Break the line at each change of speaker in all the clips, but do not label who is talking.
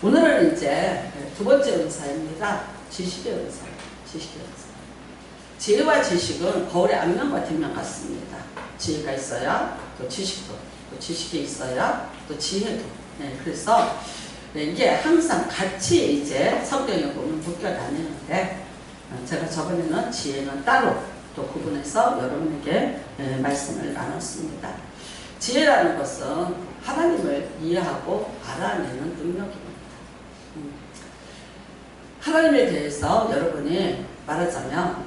오늘은 이제 두 번째 은사입니다. 지식의 은사. 지식의 은사. 지혜와 지식은 거울의 앞면과 뒷면 같습니다. 지혜가 있어야 또 지식도, 또 지식이 있어야 또 지혜도. 네, 그래서 이게 항상 같이 이제 성경에 보면 묶여 다니는데, 제가 저번에는 지혜는 따로 또 구분해서 여러분에게 말씀을 나눴습니다. 지혜라는 것은 하나님을 이해하고 알아내는 능력입니다. 하나님에 대해서 여러분이 말하자면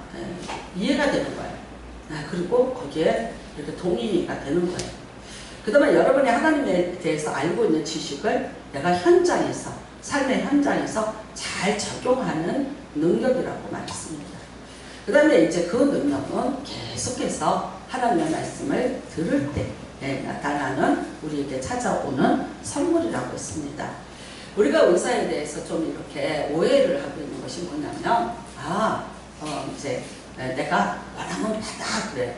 이해가 되는 거예요. 그리고 거기에 이렇게 동의가 되는 거예요. 그 다음에 여러분이 하나님에 대해서 알고 있는 지식을 내가 현장에서, 삶의 현장에서 잘 적용하는 능력이라고 말했습니다. 그 다음에 이제 그 능력은 계속해서 하나님의 말씀을 들을 때 나타나는, 우리에게 찾아오는 선물이라고 했습니다. 우리가 은사에 대해서 좀 이렇게 오해를 하고 있는 것이 뭐냐면, 이제 내가 원하면 받아 그래.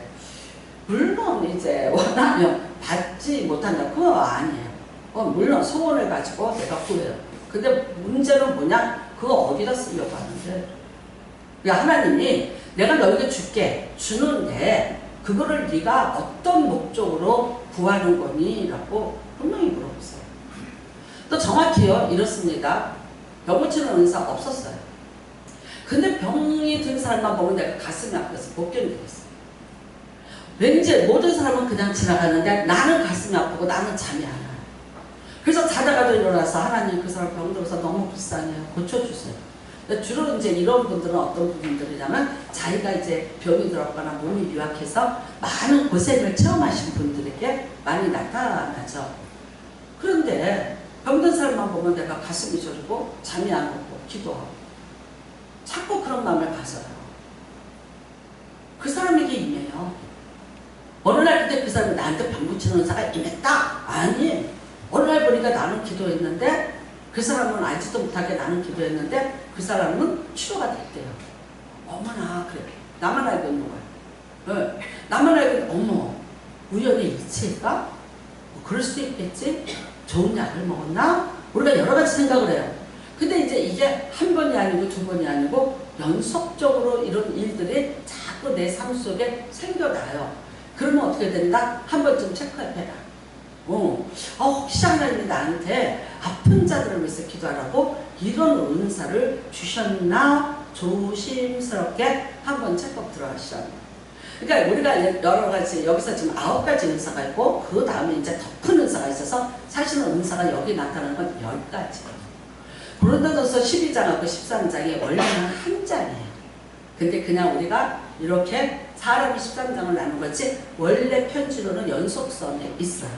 물론 이제 원하면 받지 못한다, 그거 아니에요. 물론 소원을 가지고 내가 구해요. 근데 문제는 뭐냐? 그거 어디다 쓰려고 하는데, 그러니까 하나님이 내가 너에게 줄게 주는데 그거를 네가 어떤 목적으로 구하는 거니? 라고 분명히 물어보세요. 또 정확히요, 이렇습니다. 병 고치는 은사 없었어요. 근데 병이 든 사람만 보면 내가 가슴이 아파서 못 견디겠어요. 왠지 모든 사람은 그냥 지나가는데 나는 가슴이 아프고 나는 잠이 안 와요. 그래서 자다가도 일어나서 하나님, 그 사람 병 들어서 너무 불쌍해요. 고쳐주세요. 주로 이제 이런 분들은 어떤 분들이냐면, 자기가 이제 병이 들었거나 몸이 유약해서 많은 고생을 체험하신 분들에게 많이 나타나죠. 그런데 병든 사람만 보면 내가 가슴이 저리고 잠이 안 오고 기도하고 자꾸 그런 마음을 가져요. 그 사람에게 임해요. 어느 날 근데 그 사람이 나한테 병 고치는 은사가 임했다? 아니, 어느 날 보니까 나는 기도했는데 그 사람은 알지도 못하게 나는 기도했는데 그 사람은 치료가 됐대요. 어머나, 그래. 나만 알고 있는 거야. 네. 나만 알고 있는, 어머, 우연의 일치일까? 그럴 수도 있겠지? 좋은 약을 먹었나? 우리가 여러 가지 생각을 해요. 근데 이제 이게 한 번이 아니고 두 번이 아니고 연속적으로 이런 일들이 자꾸 내 삶 속에 생겨나요. 그러면 어떻게 된다? 한 번쯤 체크해라. 혹시 하나님이 나한테 아픈 자들을 위해서 기도하라고 이런 은사를 주셨나? 조심스럽게 한번 체크업 들어가시죠. 그러니까 우리가 여러 가지, 여기서 지금 9가지 은사가 있고 그 다음에 이제 더 큰 은사가 있어서 사실은 은사가 여기 나타나는 건 10가지예요. 고린도전서 12장하고 13장이 원래는 한 장이에요. 근데 그냥 우리가 이렇게 사람이 13장을 나눈 거지 원래 편지로는 연속성에 있어요.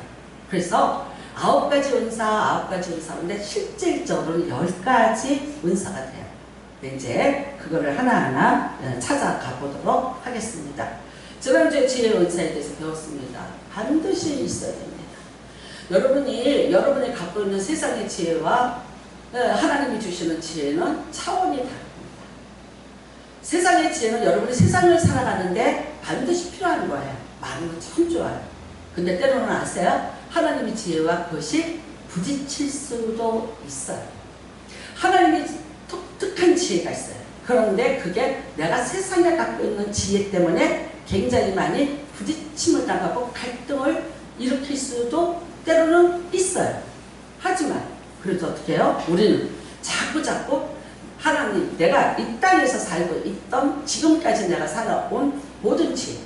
그래서 9가지 은사, 9가지 은사인데 실질적으로는 10가지 은사가 돼요. 이제 그거를 하나하나 찾아가 보도록 하겠습니다. 지난주에 지혜 은사에 대해서 배웠습니다. 반드시 있어야 됩니다. 여러분이 갖고 있는 세상의 지혜와 하나님이 주시는 지혜는 차원이 다릅니다. 세상의 지혜는 여러분이 세상을 살아가는데 반드시 필요한 거예요. 많으면 참 좋아요. 근데 때로는 아세요? 하나님의 지혜와 그것이 부딪힐 수도 있어요. 하나님이 독특한 지혜가 있어요. 그런데 그게 내가 세상에 갖고 있는 지혜 때문에 굉장히 많이 부딪힘을 당하고 갈등을 일으킬 수도 때로는 있어요. 하지만 그래도 어떻게 해요? 우리는 자꾸 하나님, 내가 이 땅에서 살고 있던 지금까지 내가 살아온 모든 지혜,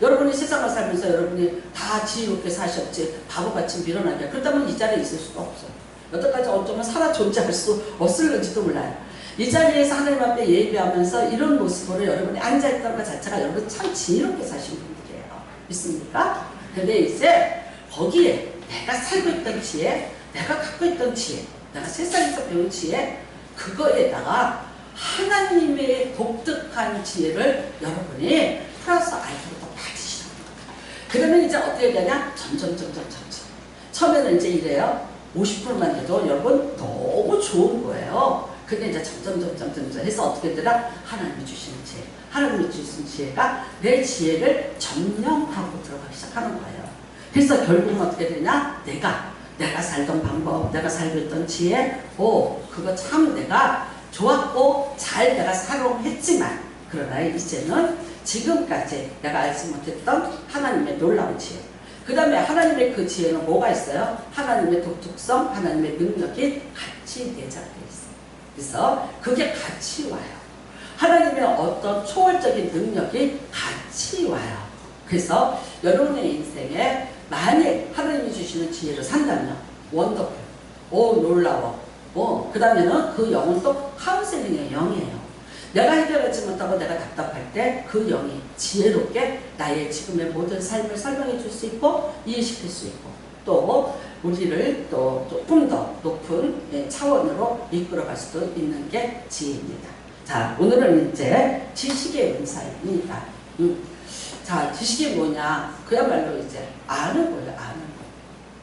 여러분이 세상을 살면서 여러분이 다 지혜롭게 사셨지 바보같이 밀어나게, 그렇다면 이 자리에 있을 수가 없어요. 여태까지 어쩌면 살아 존재할 수 없을지도 몰라요. 이 자리에서 하나님 앞에 예배하면서 이런 모습으로 여러분이 앉아있다는 것 자체가 여러분 참 지혜롭게 사신 분들이에요. 믿습니까? 근데 이제 거기에 내가 살고 있던 지혜, 내가 갖고 있던 지혜, 내가 세상에서 배운 지혜, 그거에다가 하나님의 독특한 지혜를 여러분이 플러스 알파로 받으시는 거예요. 그러면 이제 어떻게 되냐? 점점. 처음에는 이제 이래요. 50%만 해도 여러분 너무 좋은 거예요. 근데 이제 점점 해서 어떻게 되나? 하나님이 주시는 지혜, 하나님이 주시는 지혜가 내 지혜를 점령하고 들어가기 시작하는 거예요. 그래서 결국은 어떻게 되냐? 내가 내가 살던 방법, 내가 살고 있던 지혜, 그거 참 내가 좋았고 잘 내가 사용했지만, 그러나 이제는 지금까지 내가 알지 못했던 하나님의 놀라운 지혜, 그 다음에 하나님의 그 지혜는 뭐가 있어요? 하나님의 독특성, 하나님의 능력이 같이 내장되어 있어요. 그래서 그게 같이 와요. 하나님의 어떤 초월적인 능력이 같이 와요. 그래서 여러분의 인생에 만약 하나님이 주시는 지혜를 산다면 원더풀, 놀라워, 그 다음에는 그 영은 또 카운셀링의 영이에요. 내가 해결하지 못하고 내가 답답할 때 그 영이 지혜롭게 나의 지금의 모든 삶을 설명해 줄 수 있고 이해시킬 수 있고 또 우리를 또 조금 더 높은 차원으로 이끌어갈 수도 있는 게 지혜입니다. 자, 오늘은 이제 지식의 은사입니다. 자, 지식이 뭐냐? 그야말로 이제 아는 거예요. 아는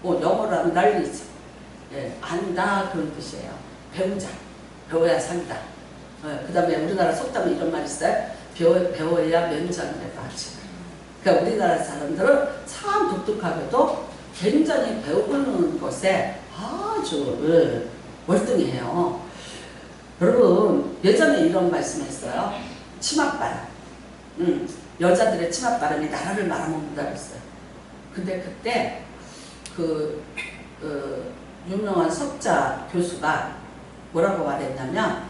거. 영어로 하면 knowledge. 안다 그런 뜻이에요. 배우자. 배워야 산다. 그 다음에 우리나라 속담에 이런 말이 있어요. 배워야 면전이라고 하지. 그러니까 우리나라 사람들은 참 독특하게도 굉장히 배우는 것에 아주 월등해요. 여러분, 예전에 이런 말씀했어요. 치맛바람. 여자들의 치맛바람이 나라를 말아먹는다 그랬어요. 근데 그때 유명한 석자 교수가 뭐라고 말했냐면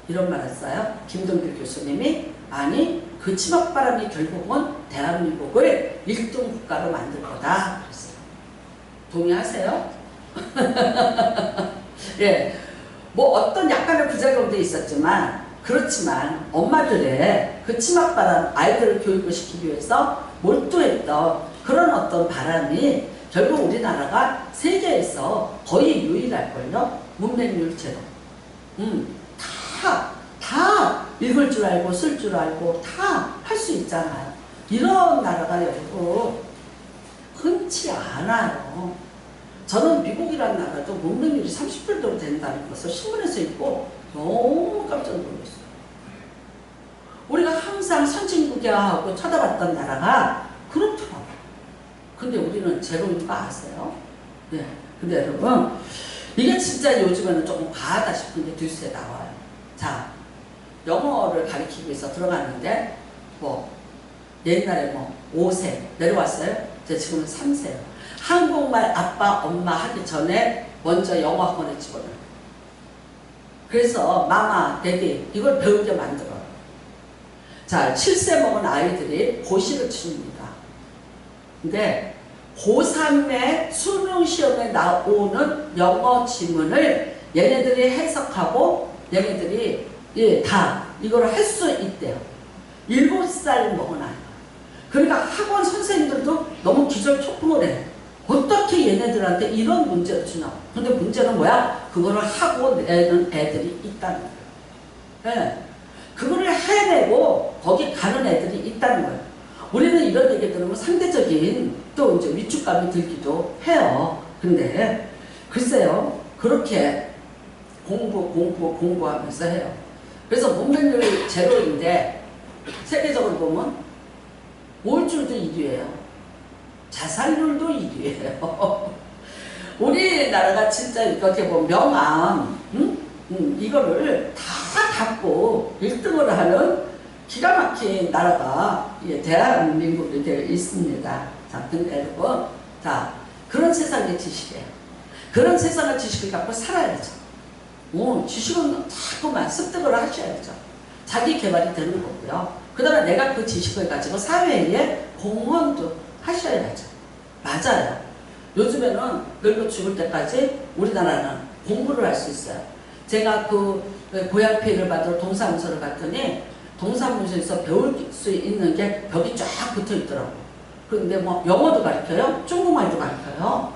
이런 말 했어요. 김동길 교수님이 아니 그 치맛바람이 결국은 대한민국을 1등 국가로 만들 거다 그랬어요. 동의하세요? 예, 뭐 어떤 약간의 부작용도 있었지만 그렇지만 엄마들의 그 치맛바람 아이들을 교육을 시키기 위해서 몰두했던 그런 어떤 바람이 결국 우리나라가 세계에서 거의 유일할걸요. 문맹률제도. 다 읽을 줄 알고 쓸 줄 알고 다 할 수 있잖아요. 이런 나라가 여러분 흔치 않아요. 저는 미국이라는 나라도 문맹률이 30% 된다는 것을 신문에서 읽고 너무 깜짝 놀랐어요. 우리가 항상 선진국이야 하고 쳐다봤던 나라가 그렇더라고요. 근데 우리는 제로인 거 아세요? 네. 근데 여러분 이게 진짜 요즘에는 조금 과하다 싶은데 뉴스에 나와요. 자, 영어를 가르치기 위해서 들어갔는데 옛날에 5세 내려왔어요. 제 지금은 3세요. 한국말 아빠 엄마 하기 전에 먼저 영어 학원에 집어넣어요. 그래서 마마 데디 이걸 배우게 만들어요. 자, 7세 먹은 아이들이 고시를 치릅니다. 근데 고3의 수능 시험에 나오는 영어 지문을 얘네들이 해석하고 얘네들이 다 이걸 할 수 있대요. 7살 먹은 아이가. 그러니까 학원 선생님들도 너무 기절초풍을 해. 어떻게 얘네들한테 이런 문제를 주냐. 근데 문제는 뭐야? 그거를 하고 내는 애들이 있다는 거예요. 네. 그거를 해내고 거기 가는 애들이 있다는 거예요. 우리는 이런 얘기 들으면 상대적인 또 이제 위축감이 들기도 해요. 근데 글쎄요. 그렇게 공부하면서 해요. 그래서 문맹률 제로인데 세계적으로 보면 우울증도 1위예요. 자살률도 1위예요. 우리나라가 진짜 이렇게 보면 명암 이거를 다 갖고 1등을 하는 기가 막힌 나라가 대한민국이 되어 있습니다. 자, 근데 여러분, 자, 그런 세상의 지식이에요. 그런 세상의 지식을 갖고 살아야죠. 지식은 자꾸만 습득을 하셔야죠. 자기 개발이 되는 거고요. 그 다음에 내가 그 지식을 가지고 사회에 공헌도 하셔야죠. 맞아요. 요즘에는 늙어 죽을 때까지 우리나라는 공부를 할 수 있어요. 제가 그 고향 피해를 받으러 동사무소를 갔더니 동사무소에서 배울 수 있는 게 벽이 쫙 붙어 있더라고요. 그런데 영어도 가르쳐요. 중국말도 가르쳐요.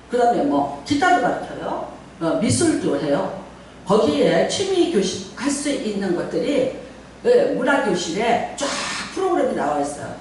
그 다음에 기타도 가르쳐요. 미술도 해요. 거기에 취미 교실 할 수 있는 것들이 문화교실에 쫙 프로그램이 나와 있어요.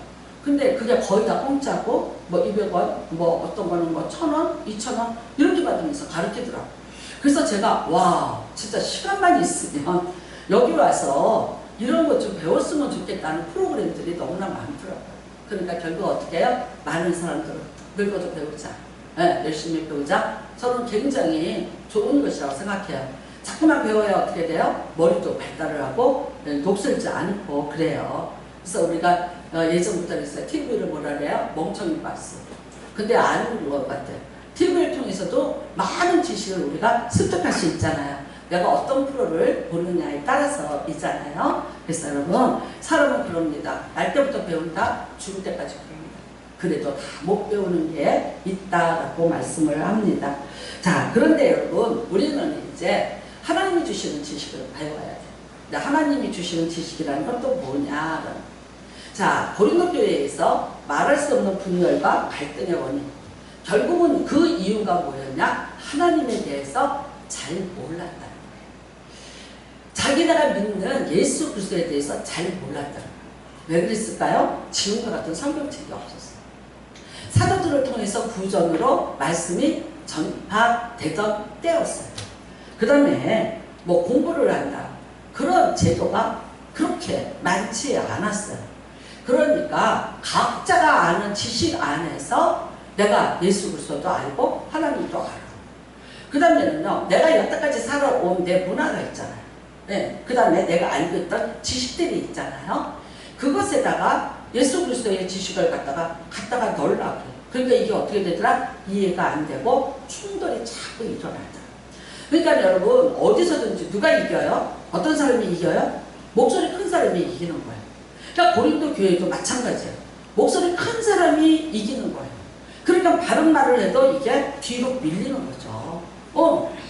근데 그게 거의 다 공짜고 200원, 어떤 거는 1,000원, 2,000원 이렇게 받으면서 가르치더라고요. 그래서 제가 와 진짜 시간만 있으면 여기 와서 이런 것 좀 배웠으면 좋겠다는 프로그램들이 너무나 많더라고요. 그러니까 결국 어떻게 해요? 많은 사람들은 늙어도 배우자. 네, 열심히 배우자. 저는 굉장히 좋은 것이라고 생각해요. 자꾸만 배워야 어떻게 돼요? 머리도 발달을 하고 녹슬지 않고 그래요. 그래서 우리가 예전부터 그랬어요. TV를 뭐라 그래요? 멍청이 봤어. 근데 아는 것 같아요. TV를 통해서도 많은 지식을 우리가 습득할 수 있잖아요. 내가 어떤 프로를 보느냐에 따라서 있잖아요. 그래서 여러분, 사람은 그럽니다. 날 때부터 배운다, 죽을 때까지 배웁니다. 그래도 다 못 배우는 게 있다라고 말씀을 합니다. 자, 그런데 여러분, 우리는 이제 하나님이 주시는 지식을 배워야 돼요. 하나님이 주시는 지식이라는 건 또 뭐냐? 자, 고린도 교회에서 말할 수 없는 분열과 갈등의 원인. 결국은 그 이유가 뭐였냐? 하나님에 대해서 잘 몰랐다는 거예요. 자기네가 믿는 예수 그리스도에 대해서 잘 몰랐다는 거예요. 왜 그랬을까요? 지금과 같은 성경책이 없었어요. 사도들을 통해서 구전으로 말씀이 전파되던 때였어요. 그 다음에 뭐 공부를 한다. 그런 제도가 그렇게 많지 않았어요. 그러니까 각자가 아는 지식 안에서 내가 예수 그리스도도 알고 하나님도 알고, 그 다음에는요, 내가 여태까지 살아온 내 문화가 있잖아요. 네, 그 다음에 내가 알고 있던 지식들이 있잖아요. 그것에다가 예수 그리스도의 지식을 갖다가 넣으려고. 그러니까 이게 어떻게 되더라? 이해가 안 되고 충돌이 자꾸 일어나더라. 그러니까 여러분, 어디서든지 누가 이겨요? 어떤 사람이 이겨요? 목소리 큰 사람이 이기는 거예요. 그러니까 고린도 교회도 마찬가지예요. 목소리 큰 사람이 이기는 거예요. 그러니까 바른 말을 해도 이게 뒤로 밀리는 거죠.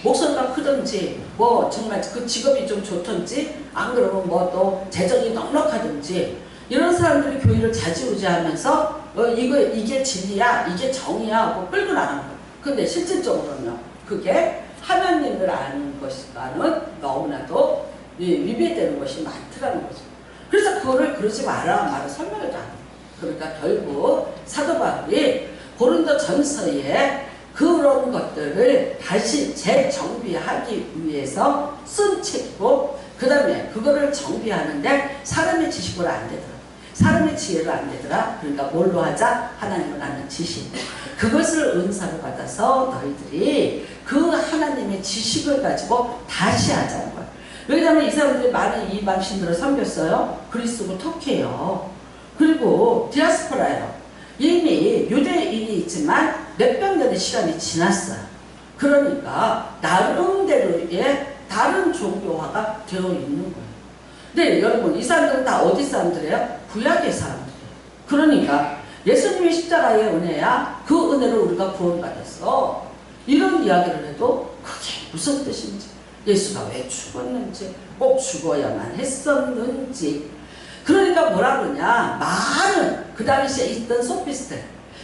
목소리가 크든지, 뭐 정말 그 직업이 좀 좋든지, 안 그러면 뭐 또 재정이 넉넉하든지, 이런 사람들이 교회를 좌지우지하면서 이게 진리야, 이게 정이야 하고 끌고 나가는 거예요. 근데 실질적으로는요, 그게 하나님을 아는 것과는 너무나도 위배되는 것이 많더라는 거죠. 그래서 그거를 그러지 마라 설명해도 안 돼요. 그러니까 결국 사도 바울이 고린도 전서에 그런 것들을 다시 재정비하기 위해서 쓴 책이고, 그 다음에 그거를 정비하는데 사람의 지식으로 안 되더라. 사람의 지혜로 안 되더라. 그러니까 뭘로 하자? 하나님을 아는 지식. 그것을 은사로 받아서 너희들이 그 하나님의 지식을 가지고 다시 하자는 거야. 왜냐하면 이 사람들이 많은 이방신들을 섬겼어요. 그리스고 터키예요. 그리고 디아스포라예요. 이미 유대인이 있지만 몇백 년의 시간이 지났어요. 그러니까 나름대로의 다른 종교화가 되어 있는 거예요. 근데 여러분, 이 사람들은 다 어디 사람들이에요? 구약의 사람들이에요. 그러니까 예수님의 십자가의 은혜야, 그 은혜로 우리가 구원받았어. 이런 이야기를 해도 그게 무슨 뜻인지, 예수가 왜 죽었는지, 꼭 죽어야만 했었는지. 그러니까 뭐라 그러냐, 많은 그 당시에 있던 소피스트,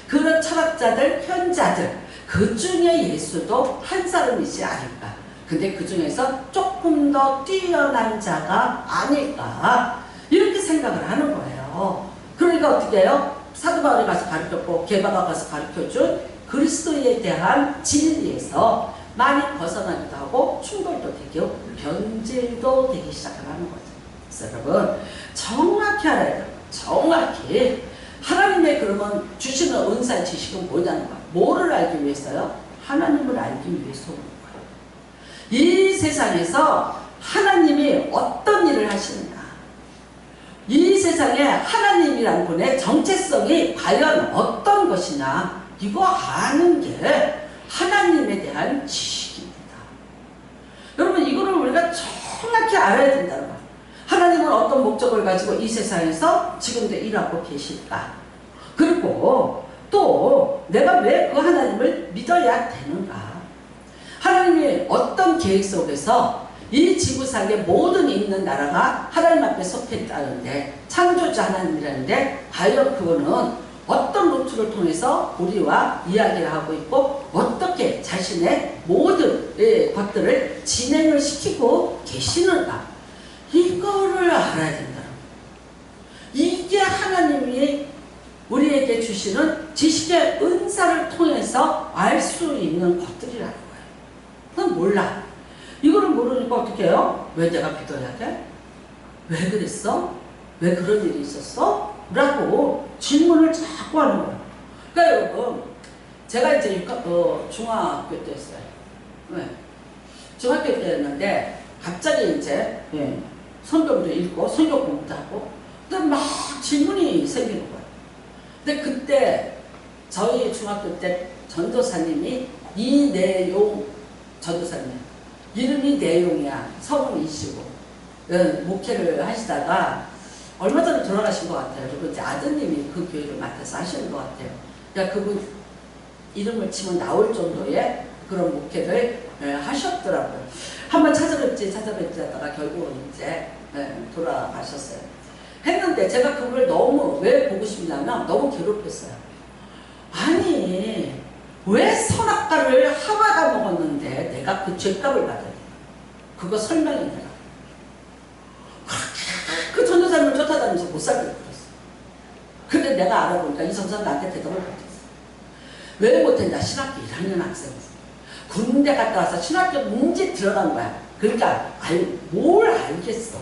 그런 철학자들, 현자들, 그 중에 예수도 한 사람이지 않을까. 근데 그 중에서 조금 더 뛰어난 자가 아닐까, 이렇게 생각을 하는 거예요. 그러니까 어떻게 해요? 사도 바울이 가서 가르쳤고 게바가 가서 가르쳐준 그리스도에 대한 진리에서 많이 벗어나기도 하고 충돌도 되고 변질도 되기 시작하는 거죠. 그래서 여러분, 정확히 알아야 돼요. 정확히 하나님의 그러면 주시는 은사의 지식은 뭐냐는 거야. 뭐를 알기 위해서요? 하나님을 알기 위해서 오는 거예요. 이 세상에서 하나님이 어떤 일을 하시는가, 이 세상에 하나님이란 분의 정체성이 과연 어떤 것이냐, 이거 아는 게 하나님에 대한 지식입니다. 여러분, 이거를 우리가 정확히 알아야 된다는 거예요. 하나님은 어떤 목적을 가지고 이 세상에서 지금도 일하고 계실까? 그리고 또 내가 왜 그 하나님을 믿어야 되는가? 하나님이 어떤 계획 속에서 이 지구상의 모든 있는 나라가 하나님 앞에 속했다는데, 창조주 하나님이라는데, 과연 그거는 어떤 루트를 통해서 우리와 이야기를 하고 있고 어떻게 자신의 모든 것들을 진행을 시키고 계시는가, 이거를 알아야 된다. 이게 하나님이 우리에게 주시는 지식의 은사를 통해서 알 수 있는 것들이라는 거예요. 그건 몰라. 이거를 모르니까 어떻게 해요? 왜 내가 믿어야 돼? 왜 그랬어? 왜 그런 일이 있었어? 라고 질문을 자꾸 하는 거예요. 그러니까 여러분, 제가 이제 중학교 때였어요. 네. 중학교 때였는데 갑자기 이제 성경도 읽고 성경 공부도 하고 근데 막 질문이 생기는 거예요. 근데 그때 저희 중학교 때 전도사님이 이내용 전도사님 이름이 내용이야. 성은 이시고 목회를 하시다가 얼마 전에 돌아가신 것 같아요. 그리고 이제 아드님이 그 교회를 맡아서 하시는 것 같아요. 그러니까 그분 이름을 치면 나올 정도의 그런 목회를 하셨더라고요. 한번 찾아뵙지 하다가 결국은 이제 돌아가셨어요. 했는데 제가 그걸 너무 왜 보고 싶냐면 너무 괴롭혔어요. 아니 왜 선악과를 하와가 먹었는데 내가 그 죄값을 받아야 돼? 그거 설명이 내가 그 전도사님을 쫓아다니면서 못 살게 그랬어. 근데 내가 알아보니까 이 전도사는 나한테 대답을 못했어. 왜 못했냐? 신학교 1학년 학생이었어. 군대 갔다 와서 신학교 문제 들어간 거야. 그러니까 뭘 알겠어.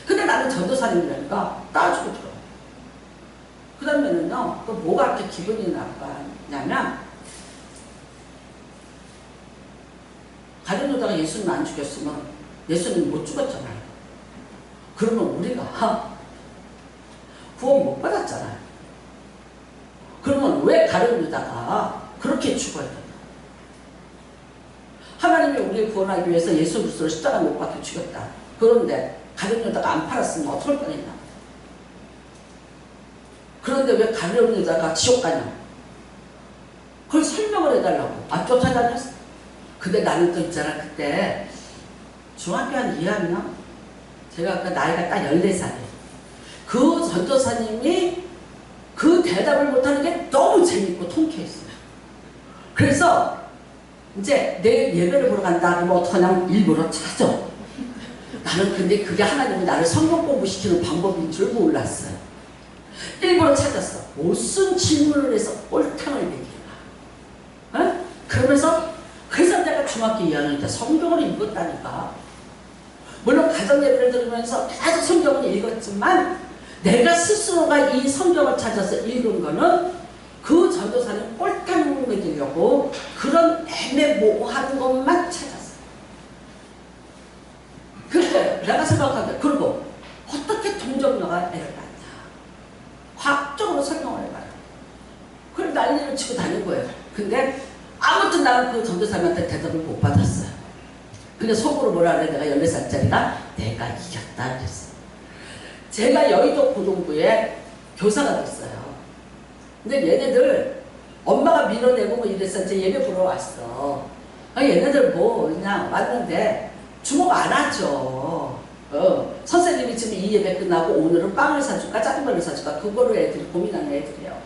근데 나는 전도사님이라니까 따주고 들어. 그 다음에는요, 또 뭐가 그렇게 기분이 나빠냐면, 가룟유다가 예수님 안 죽였으면 예수님 못 죽었잖아요. 그러면 우리가 구원 못 받았잖아요. 그러면 왜 가룟유다가 그렇게 죽어야 되나? 하나님이 우리를 구원하기 위해서 예수 그리스도를 십자가 못 박혀 죽였다. 그런데 가룟유다가 안 팔았으면 어떨 뻔했나? 그런데 왜 가룟유다가 지옥 가냐? 그걸 설명을 해달라고. 쫓아다녔어. 근데 나는 또 있잖아. 그때 중학교 한 2학년? 제가 아까 나이가 딱 14살이에요. 그 전도사님이 그 대답을 못하는 게 너무 재밌고 통쾌했어요. 그래서 이제 내 예배를 보러 간다 그러면 어떡하냐면 일부러 찾아. 나는 근데 그게 하나님이 나를 성경 공부시키는 방법인 줄 몰랐어요. 일부러 찾았어. 무슨 질문을 해서 꼴탕을 매기나. 그러면서 그래서 내가 중학교 2학년 때 성경을 읽었다니까. 물론 가정 예배를 들으면서 계속 성경을 읽었지만 내가 스스로가 이 성경을 찾아서 읽은 거는 그 전도사는 꼴탕 먹이려고 그런 애매모호한 것만 찾았어요. 그때 내가 생각하는데 그리고 어떻게 동정녀가 애를 낳냐. 과학적으로 설명을 해봐요. 그걸 난리를 치고 다닌 거예요. 근데 아무튼 나는 그 전도사님한테 대답을 못 받았어요. 근데 속으로 뭐라 그래. 내가 14살짜리가 내가 이겼다 그랬어. 제가 여의도 고등부에 교사가 됐어요. 근데 얘네들 엄마가 밀어내고 뭐 이랬어. 이제 예배 보러 왔어. 얘네들 뭐 그냥 왔는데 주목 안 하죠. 선생님이 지금 이 예배 끝나고 오늘은 빵을 사줄까 짜장면을 사줄까 그거를 애들이 고민하는 애들이에요.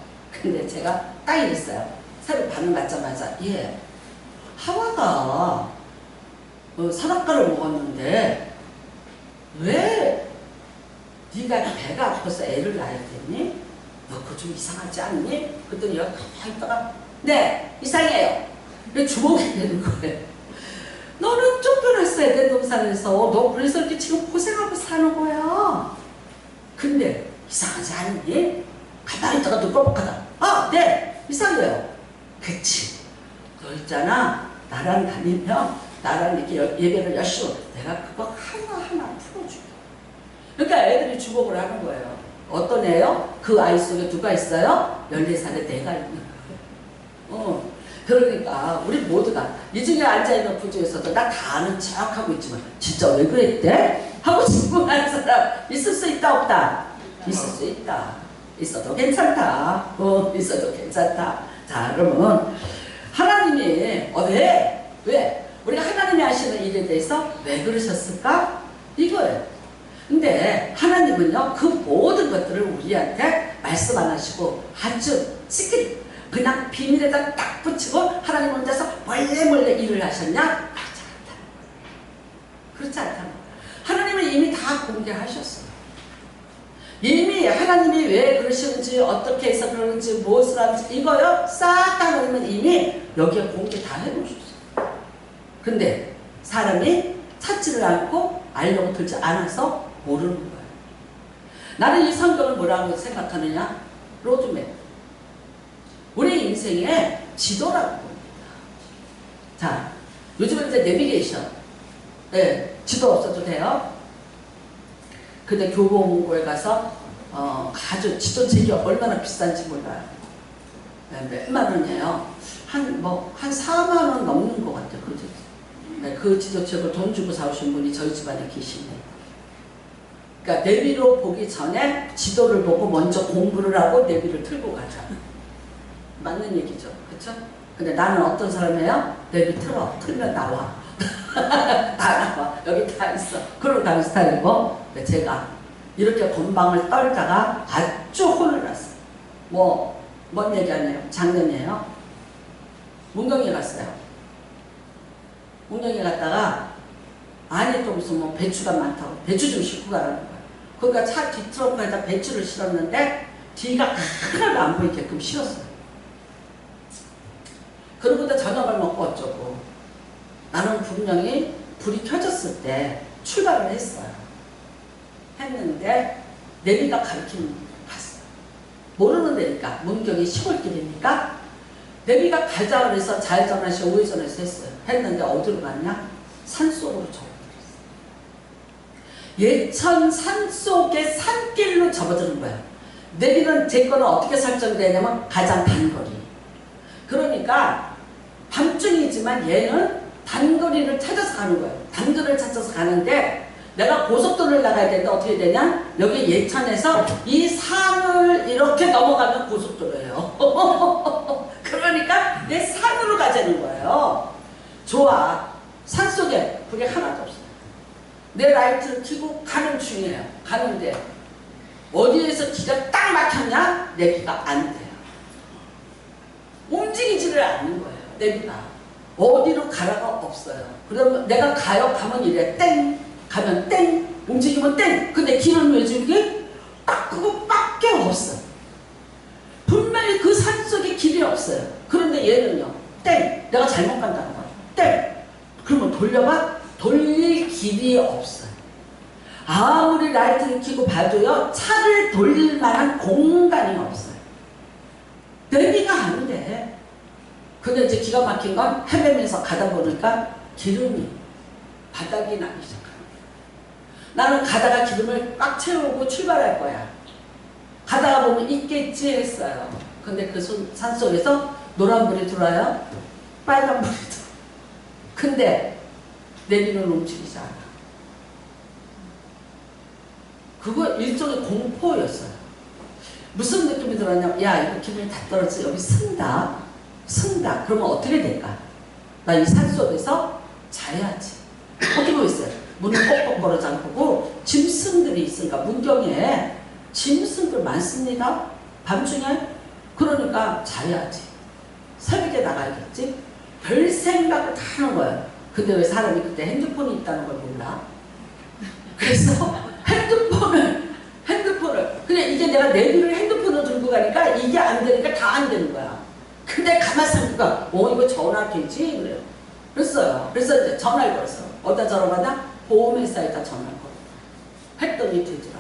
근데 제가 딱 이랬어요. 새로 반응 받자마자 하와가 선악과를 먹었는데 왜 네가 배가 아파서 애를 낳아야 되니? 너 그거 좀 이상하지 않니? 그랬더니 얘가 가만히 있다가 네 이상해요. 왜 주목이 되는 거예요. 너는 쫓겨났어 에덴 동산에서. 너 그래서 이렇게 지금 고생하고 사는 거야. 근데 이상하지 않니? 가만히 있다가 너 뻑뻑하다. 네 이상해요. 그치 너 있잖아 나랑 다니면 나랑 이렇게 예배를 열심히 내가 그거 하나하나 풀어줄게. 그러니까 애들이 주목을 하는 거예요. 어떤 애요? 그 아이 속에 누가 있어요? 14살에 내가 있는 거예요. 그러니까 우리 모두가 이 중에 앉아있는 부주에서도 나 다 아는 척하고 있지만 진짜 왜 그랬대? 하고 질문하는 사람 있을 수 있다 없다? 있을 수 있다. 있어도 괜찮다. 있어도 괜찮다. 자 그러면 하나님이 왜? 우리가 하나님이 하시는 일에 대해서 왜 그러셨을까? 이거예요. 근데 하나님은요 그 모든 것들을 우리한테 말씀 안 하시고 아주 시크릿 그냥 비밀에다 딱 붙이고 하나님 혼자서 몰래 일을 하셨냐? 그렇지 않다. 하나님은 이미 다 공개하셨어요. 이미 하나님이 왜 그러시는지 어떻게 해서 그러는지 무엇을 하는지 이거요 싹 다 하나님은 이미 여기에 공개 다 해놓으셨어요. 근데 사람이 찾지를 않고 알려고 들지 않아서 모르는 거예요. 나는 이 성경을 뭐라고 생각하느냐? 로드맵. 우리 인생에 지도라고 봅니다. 자, 요즘은 이제 내비게이션. 네, 지도 없어도 돼요. 근데 교보문고에 가서 아주 지도책이 얼마나 비싼지 몰라요. 네, 몇만 원이에요. 한 4만 원 넘는 것 같아요. 네, 그 지도책을 돈 주고 사오신 분이 저희 집안에 계시네요. 그러니까 내비로 보기 전에 지도를 보고 먼저 공부를 하고 내비를 틀고 가자. 맞는 얘기죠. 그렇죠? 근데 나는 어떤 사람이에요? 내비 틀면 나와. 다 나와. 여기 다 있어. 그러고 가는 스타일이고, 제가 이렇게 건방을 떨다가 아주 혼을 났어요. 뭔 얘기 하네요. 작년이에요. 문경에 갔어요. 문경에 갔다가 아니 또 무슨 배추가 많다고 배추 좀 싣고 가라는 거야. 그러니까 차 뒷트렁크에다 배추를 실었는데 뒤가 하나도 안 보이게끔 실었어요. 그러고도 저녁을 먹고 어쩌고 나는 분명히 불이 켜졌을 때 출발을 했는데 내비가 가리키는 갔어요. 모르는 데니까 문경이 시골길이니까 내비가 가자 그래서 좌회전하시 우회전해서 했는데 어디로 갔냐? 산속으로 접어들었어요. 예천 산속의 산길로 접어드는 거야. 내비는 제 거는 어떻게 설정되냐면 가장 단거리. 그러니까 밤중이지만 얘는 단거리를 찾아서 가는 거예요. 단거리를 찾아서 가는데 내가 고속도로를 나가야 되는데 어떻게 되냐? 여기 예천에서 이 산을 이렇게 넘어가면 고속도로예요. 그러니까 내 산으로 가자는 거예요. 좋아. 산속에 불이 하나도 없어요. 내 라이트를 켜고 가는 중이에요. 가는데 어디에서 기가 딱 막혔냐? 내비가 안 돼요. 움직이지를 않는 거예요. 내비가. 어디로 가라가 없어요. 그러면 내가 가요? 가면 이래. 땡! 가면 땡! 움직이면 땡! 근데 길은 왜 주게? 딱 그거밖에 없어요. 분명히 그 산속에 길이 없어요. 그런데 얘는요. 땡! 내가 잘못 간다는 거야. 땡! 그러면 돌려봐? 돌릴 길이 없어요. 아무리 라이트를 켜고 봐도요. 차를 돌릴 만한 공간이 없어요. 내비가 안 돼. 근데 이제 기가 막힌 건 헤매면서 가다 보니까 기름이 바닥이 나기 시작합니다. 나는 가다가 기름을 꽉 채우고 출발할 거야. 가다가 보면 있겠지 했어요. 근데 그 산속에서 노란불이 들어와요. 빨간불이 들어와요. 근데 내비는 움직이지 않아. 그거 일종의 공포였어요. 무슨 느낌이 들었냐면 야 이거 기분이 다 떨어져. 여기 쓴다. 그러면 어떻게 될까? 나 이 산속에서 자야지. 거기고 있어요. 문을 꼭꼭 걸어 잠그고 짐승들이 있으니까 문경에 짐승들 많습니다. 밤중에. 그러니까 자야지. 새벽에 나가야겠지. 별 생각을 다 하는 거예요. 근데 왜 사람이 그때 핸드폰이 있다는 걸 몰라? 그래서 핸드폰을 그냥 이게 내가 내비를 핸드폰으로 들고 가니까 이게 안 되니까 다 안 되는 거야. 근데 가만히 생각해보니까 이거 전화 되지? 그래요. 그랬어요. 그래서 이제 전화를 걸었어. 어디다 전화받아? 보험회사에다 전화를 걸어. 했더니 되더라.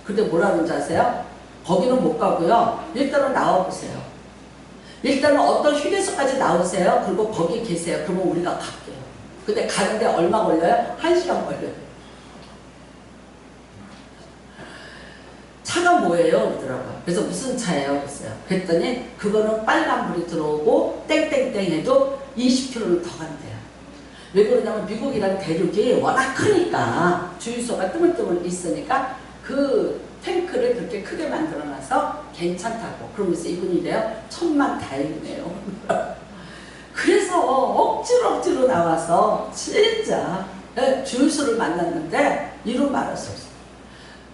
근데 뭐라 그런지 아세요? 거기는 못 가고요. 일단은 나와보세요. 일단은 어떤 휴게소까지 나오세요. 그리고 거기 계세요. 그러면 우리가 갈게요. 근데 가는데 얼마 걸려요? 1시간 걸려요. 차가 뭐예요? 그러더라고요. 그래서 무슨 차예요? 그랬어요. 그랬더니 그거는 빨간불이 들어오고 땡땡땡 해도 20km를 더 간대요. 왜 그러냐면 미국이라는 대륙이 워낙 크니까 주유소가 뜨물뜨물 있으니까 그 탱크를 그렇게 크게 만들어놔서 괜찮다고. 그러면서 이분이 이래요. 천만다행이네요. 그래서 억지로 나와서 진짜 주유소를 만났는데 이루 말할 수 없어요.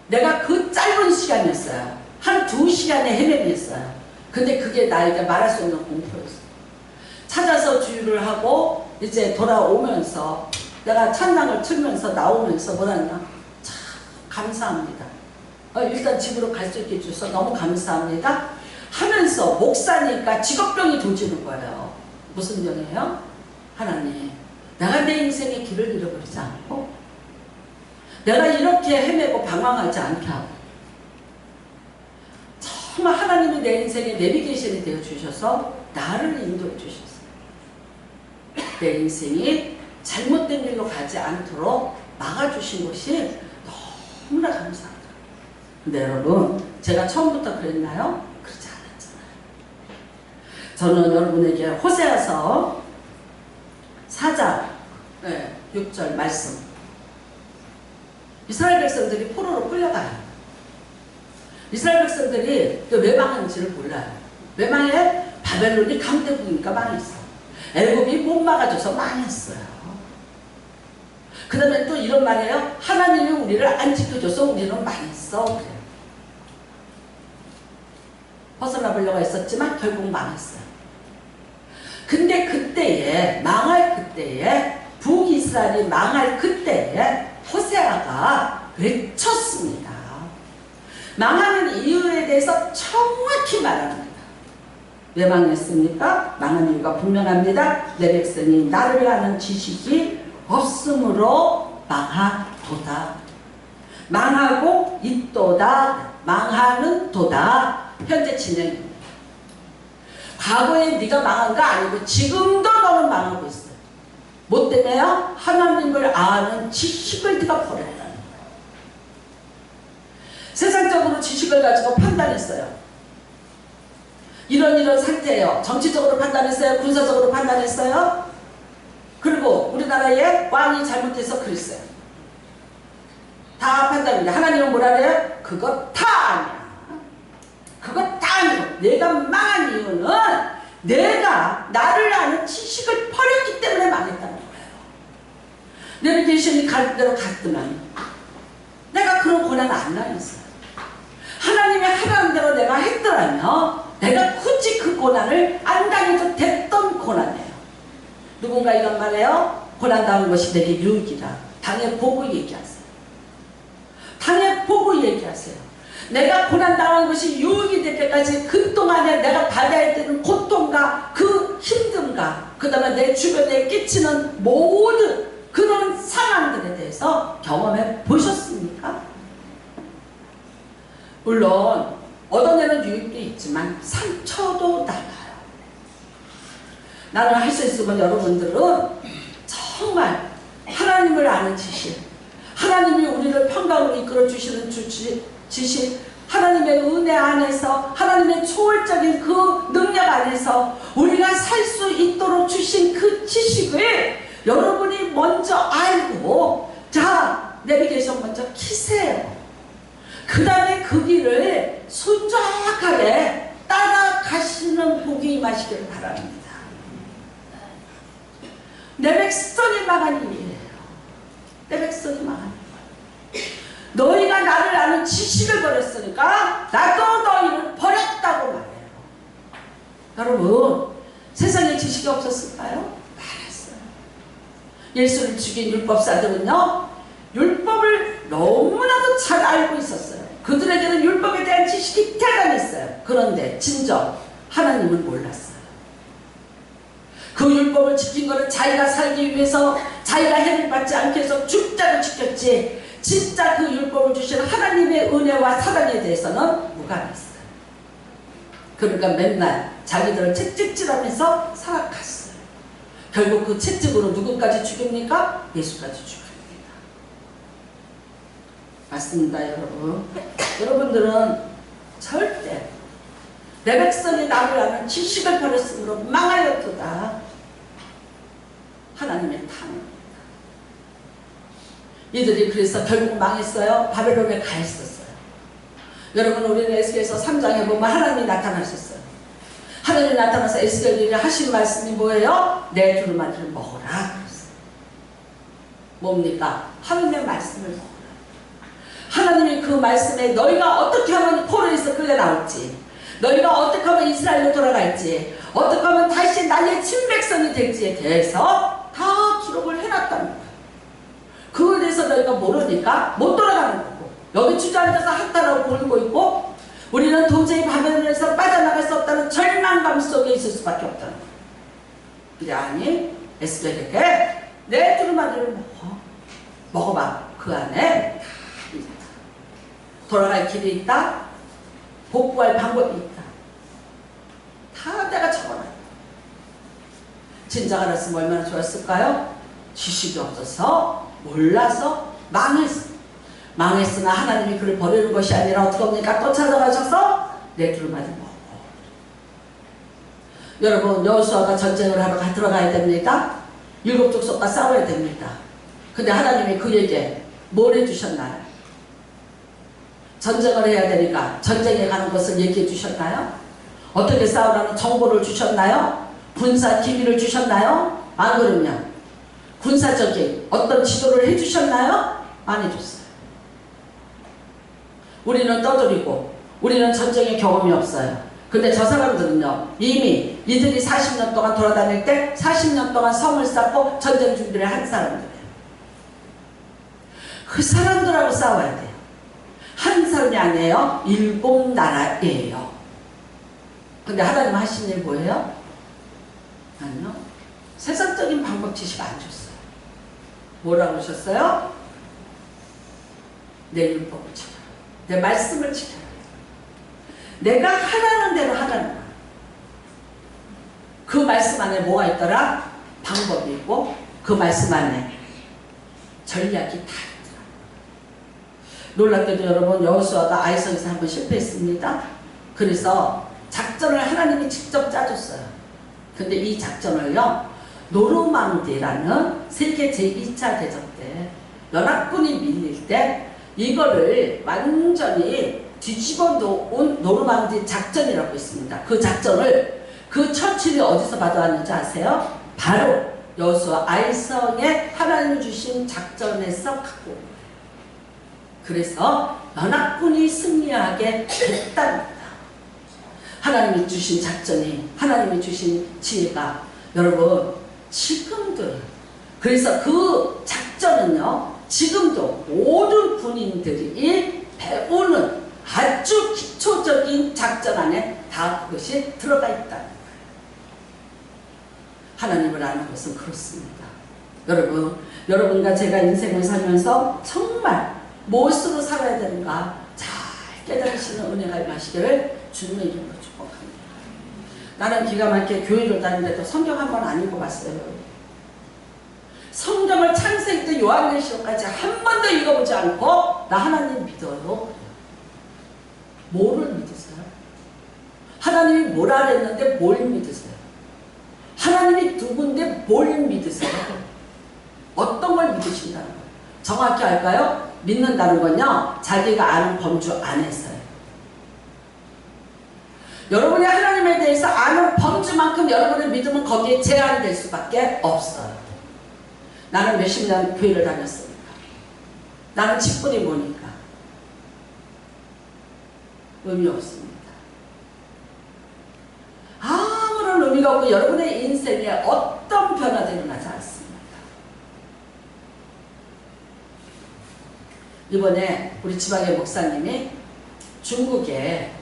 내가 그 짧은 시간이었어요. 한 2시간의 헤매기였어요. 근데 그게 나에게 말할 수 없는 공포였어요. 찾아서 주유를 하고 이제 돌아오면서 내가 찬양을 틀면서 나오면서 뭐라냐. 참 감사합니다. 일단 집으로 갈 수 있게 해줘서 너무 감사합니다. 하면서 목사니까 직업병이 도지는 거예요. 무슨 병이에요? 하나님, 내가 내 인생의 길을 잃어버리지 않고 내가 이렇게 헤매고 방황하지 않게 하고 정말 하나님이 내 인생의 내비게이션이 되어주셔서 나를 인도해 주셨어요. 내 인생이 잘못된 길로 가지 않도록 막아주신 것이 너무나 감사합니다. 근데 여러분, 제가 처음부터 그랬나요? 그렇지 않았잖아요. 저는 여러분에게 호세아서 4장 6절 말씀, 이스라엘 백성들이 포로로 끌려가요. 이스라엘 백성들이 왜 망한지를 몰라요. 왜 망해? 바벨론이 강대국이니까 망했어. 애굽이 못 막아줘서 망했어요. 그 다음에 또 이런 말이에요. 하나님이 우리를 안 지켜줘서 우리는 망했어. 그래요. 벗어나보려고 했었지만 결국 망했어요. 근데 그때에, 망할 그때에, 북이스라엘이 망할 그때에 호세아가 외쳤습니다. 망하는 이유에 대해서 정확히 말합니다. 왜 망했습니까? 망한 이유가 분명합니다. 내 백성이 나를 아는 지식이 없으므로 망하도다. 망하고 있도다. 망하는 도다. 현재 진행입니다. 과거에 네가 망한 거 아니고 지금도 너는 망하고 있어요. 뭐 때문에요? 하나님을 아는 지식을 네가 버렸다는 거예요. 세상적으로 지식을 가지고 판단했어요. 이런 상태예요. 정치적으로 판단했어요. 군사적으로 판단했어요. 그리고 우리나라의 왕이 잘못해서 그랬어요. 다 판단입니다. 하나님은 뭐라 그래요? 그거 다 아니야. 그거 다 아니고 내가 망한 이유는 내가 나를 아는 지식을 버렸기 때문에 망했다는 거예요. 내비게이션이 갈 대로 갔더만 내가 그런 고난 안 당했어요. 하나님이 하라는 대로 내가 했더라면 내가 굳이 그 고난을 안 당해도 됐던 고난이에요. 누군가 이런 말해요. 고난당한 것이 내게 유익이다. 당해보고 얘기하세요. 당해보고 얘기하세요. 내가 고난당한 것이 유익이 될 때까지 그동안에 내가 받아야 되는 고통과 그 힘듦과 그 다음에 내 주변에 끼치는 모든 그런 상황들에 대해서 경험해 보셨습니까? 물론 얻어내는 유익도 있지만 상처도 남아요. 나는 할 수 있으면 여러분들은 정말 하나님을 아는 지식, 하나님이 우리를 평강으로 이끌어 주시는 지식, 하나님의 은혜 안에서, 하나님의 초월적인 그 능력 안에서 우리가 살 수 있도록 주신 그 지식을 여러분이 먼저 알고, 자, 내비게이션 먼저 키세요. 그 다음에 그 길을 순종하게 따라가시는 복이 임하시기를 바랍니다. 내 백성이 망한 일이에요. 내 백성이 망한 일. 너희가 나를 아는 지식을 버렸으니까 나도 너희를 버렸다고 말해요. 여러분, 세상에 지식이 없었을까요? 많았어요. 예수를 죽인 율법사들은요, 율법을 너무나도 잘 알고 있었어요. 그들에게는 율법에 대한 지식이 대단했어요. 그런데 진정 하나님을 몰랐어요. 그 율법을 지킨 것은 자기가 살기 위해서, 자기가 해를 받지 않게 해서 죽자고 지켰지, 진짜 그 율법을 주신 하나님의 은혜와 사랑에 대해서는 무관했어요. 그러니까 맨날 자기들을 채찍질하면서 살아갔어요. 결국 그 채찍으로 누구까지 죽입니까? 예수까지 죽입니다. 맞습니다, 여러분. 여러분들은 절대 내 백성이 나를 아는 지식을 버렸으므로 망하였도다. 하나님의 탐입니다. 이들이 그래서 결국 망했어요. 바벨론에 가 있었어요. 여러분, 우리는 에스겔서 3장에 보면 하나님이 나타나셨어요. 하나님이 나타나서 에스겔이 하신 말씀이 뭐예요? 내 두루마리를 먹어라. 뭡니까? 하나님의 말씀을 먹어라. 하나님이 그 말씀에 너희가 어떻게 하면 포로에서 끌려 나올지, 너희가 어떻게 하면 이스라엘로 돌아갈지, 어떻게 하면 다시 나의 친백성이 될지에 대해서 다 기록을 해놨다는 거예요. 그거에 대해서 너희가 모르니까 못 돌아가는 거고, 여기 주저앉아서 한탄하고 울고 있고, 우리는 도저히 바벨론에서 빠져나갈 수 없다는 절망감 속에 있을 수밖에 없다는 거예요. 근데 아니, 에스겔에게 내 두루마리를 먹어봐. 그 안에 돌아갈 길이 있다, 복구할 방법이 있다, 다 내가 적어놨다. 진작 알았으면 얼마나 좋았을까요? 지식이 없어서 몰라서 망했으나 하나님이 그를 버리는 것이 아니라 어떻게 합니까? 또 찾아가셔서 내 두루마리 먹고. 여러분, 여호수아가 전쟁을 하러 들어가야 됩니다. 7 족속과 싸워야 됩니다. 근데 하나님이 그에게 뭘 해주셨나요? 전쟁을 해야 되니까 전쟁에 가는 것을 얘기해 주셨나요? 어떻게 싸우라는 정보를 주셨나요? 군사 기밀을 주셨나요? 안 그러면 군사적인 어떤 지도를 해주셨나요? 안 해줬어요. 우리는 떠들이고 우리는 전쟁의 경험이 없어요. 근데 저 사람들은요, 이미 이들이 40년 동안 돌아다닐 때 40년 동안 성을 쌓고 전쟁 준비를 한 사람들이에요. 그 사람들하고 싸워야 돼요. 한 사람이 아니에요. 7 나라예요. 근데 하나님 하신 일 뭐예요? 아니요. 세상적인 방법 지식 안 줬어요. 뭐라고 하셨어요? 내 율법을 지켜라. 내 말씀을 지켜라. 내가 하라는 대로 하라는 거야. 그 말씀 안에 뭐가 있더라? 방법이 있고 그 말씀 안에 전략이 다 있더라. 놀랍게도 여러분, 여호수아가 아이성에서 한번 실패했습니다. 그래서 작전을 하나님이 직접 짜줬어요. 근데 이 작전을요, 노르망디라는 세계 제2차 대전 때 연합군이 밀릴 때 이거를 완전히 뒤집어 놓은 노르망디 작전이라고 있습니다. 그 작전을 그 처칠이 어디서 받아왔는지 아세요? 바로 여호수아 아이성에 하나님이 주신 작전에서 갖고 온 거예요. 그래서 연합군이 승리하게 됐답니다. 하나님이 주신 작전이, 하나님이 주신 지혜가 여러분 지금도, 그래서 그 작전은요 지금도 모든 군인들이 배우는 아주 기초적인 작전 안에 다 그것이 들어가 있다는 거예요. 하나님을 아는 것은 그렇습니다. 여러분, 여러분과 제가 인생을 살면서 정말 무엇으로 살아야 되는가 잘 깨달으시는 은혜가 임하시기를 주님의 이름으로 축복합니다. 나는 기가 막히게 교회를 다니는데도 성경 한 번 안 읽어봤어요. 성경을 창세기 때 요한계시록까지 한 번도 읽어보지 않고 나 하나님 믿어요. 뭐를 믿으세요? 하나님이 뭐라 그랬는데 뭘 믿으세요? 하나님이 누군데 뭘 믿으세요? 어떤 걸 믿으신다는 거예요? 정확히 할까요? 믿는다는 건요, 자기가 아는 범주 안에서요. 여러분이 하나님에 대해서 아는 범주만큼 여러분의 믿음은 거기에 제한될 수밖에 없어요. 나는 몇십 년 교회를 다녔으니까, 나는 직분이 뭐니까 의미 없습니다. 아무런 의미가 없고 여러분의 인생에 어떤 변화도 일어나지 않습니다. 이번에 우리 지방의 목사님이 중국에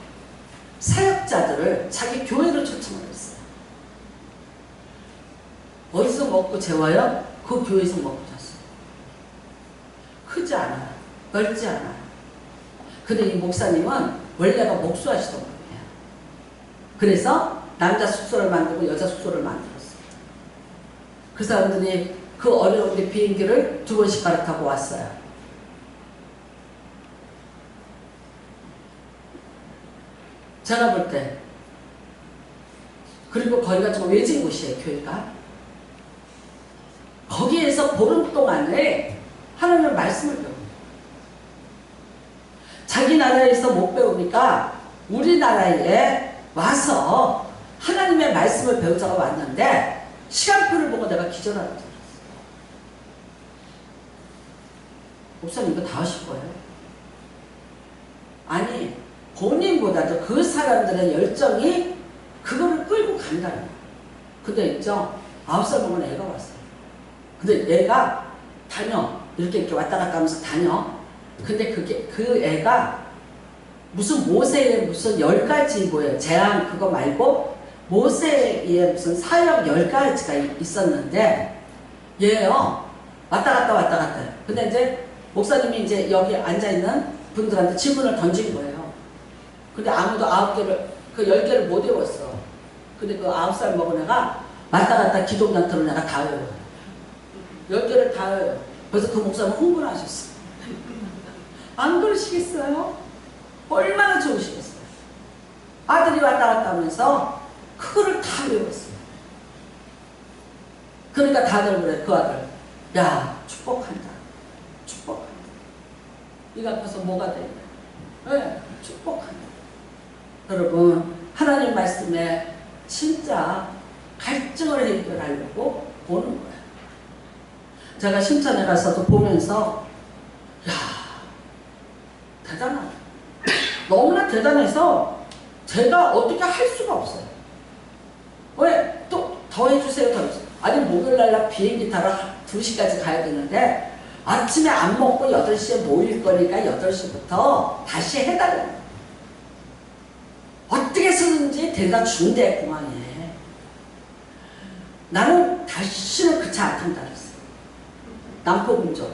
사역자들을 자기 교회로 초청을 했어요. 어디서 먹고 재워요? 그 교회에서 먹고 잤어요. 크지 않아요. 넓지 않아요. 근데 이 목사님은 원래가 목수하시던 분이에요. 그래서 남자 숙소를 만들고 여자 숙소를 만들었어요. 그 사람들이 그 어려운 비행기를 2번씩 갈아타고 왔어요. 제가 볼 때, 그리고 거기가 좀 외진 곳이에요, 교회가. 거기에서 보름 동안에 하나님의 말씀을 배웁니다. 자기 나라에서 못 배우니까 우리나라에 와서 하나님의 말씀을 배우자고 왔는데 시간표를 보고 내가 기절하는 줄 알았어요. 목사님 이거 다 하실 거예요? 아니, 본인보다도 그 사람들의 열정이 그거를 끌고 간다는 거예요. 근데 있죠, 9살 먹은 애가 왔어요. 근데 애가 다녀. 이렇게 왔다 갔다 하면서 다녀. 근데 그 애가 무슨 모세의 무슨 10가지 뭐예요. 재앙 그거 말고 모세의 무슨 사역 10가지가 있었는데 얘요. 왔다 갔다. 근데 이제 목사님이 이제 여기 앉아있는 분들한테 질문을 던진 거예요. 근데 아무도 9개를, 그 10개를 못 외웠어. 근데 그 9살 먹은 애가 왔다 갔다 기독장 들은 내가 다 외워요. 10개를 다 외워요. 그래서 그 목사는 흥분하셨어요. 안 그러시겠어요? 얼마나 좋으시겠어요? 아들이 왔다 갔다 하면서 그거를 다 외웠어요. 그러니까 다들 그래, 그 아들. 야, 축복한다. 축복한다. 네가 앞에서 뭐가 되냐? 네, 축복한다. 여러분, 하나님 말씀에 진짜 갈증을 해결하려고 보는 거예요. 제가 신천에 가서도 보면서 야, 대단하다. 너무나 대단해서 제가 어떻게 할 수가 없어요. 왜? 또 더 해주세요, 더 해주세요. 아니, 목요일날 비행기 타러 2시까지 가야 되는데 아침에 안 먹고 8시에 모일 거니까 8시부터 다시 해달라고. 어떻게 쓰는지 데려다 준대, 공항에. 나는 다시는 그 차 안 탄다 그랬어. 남포공전.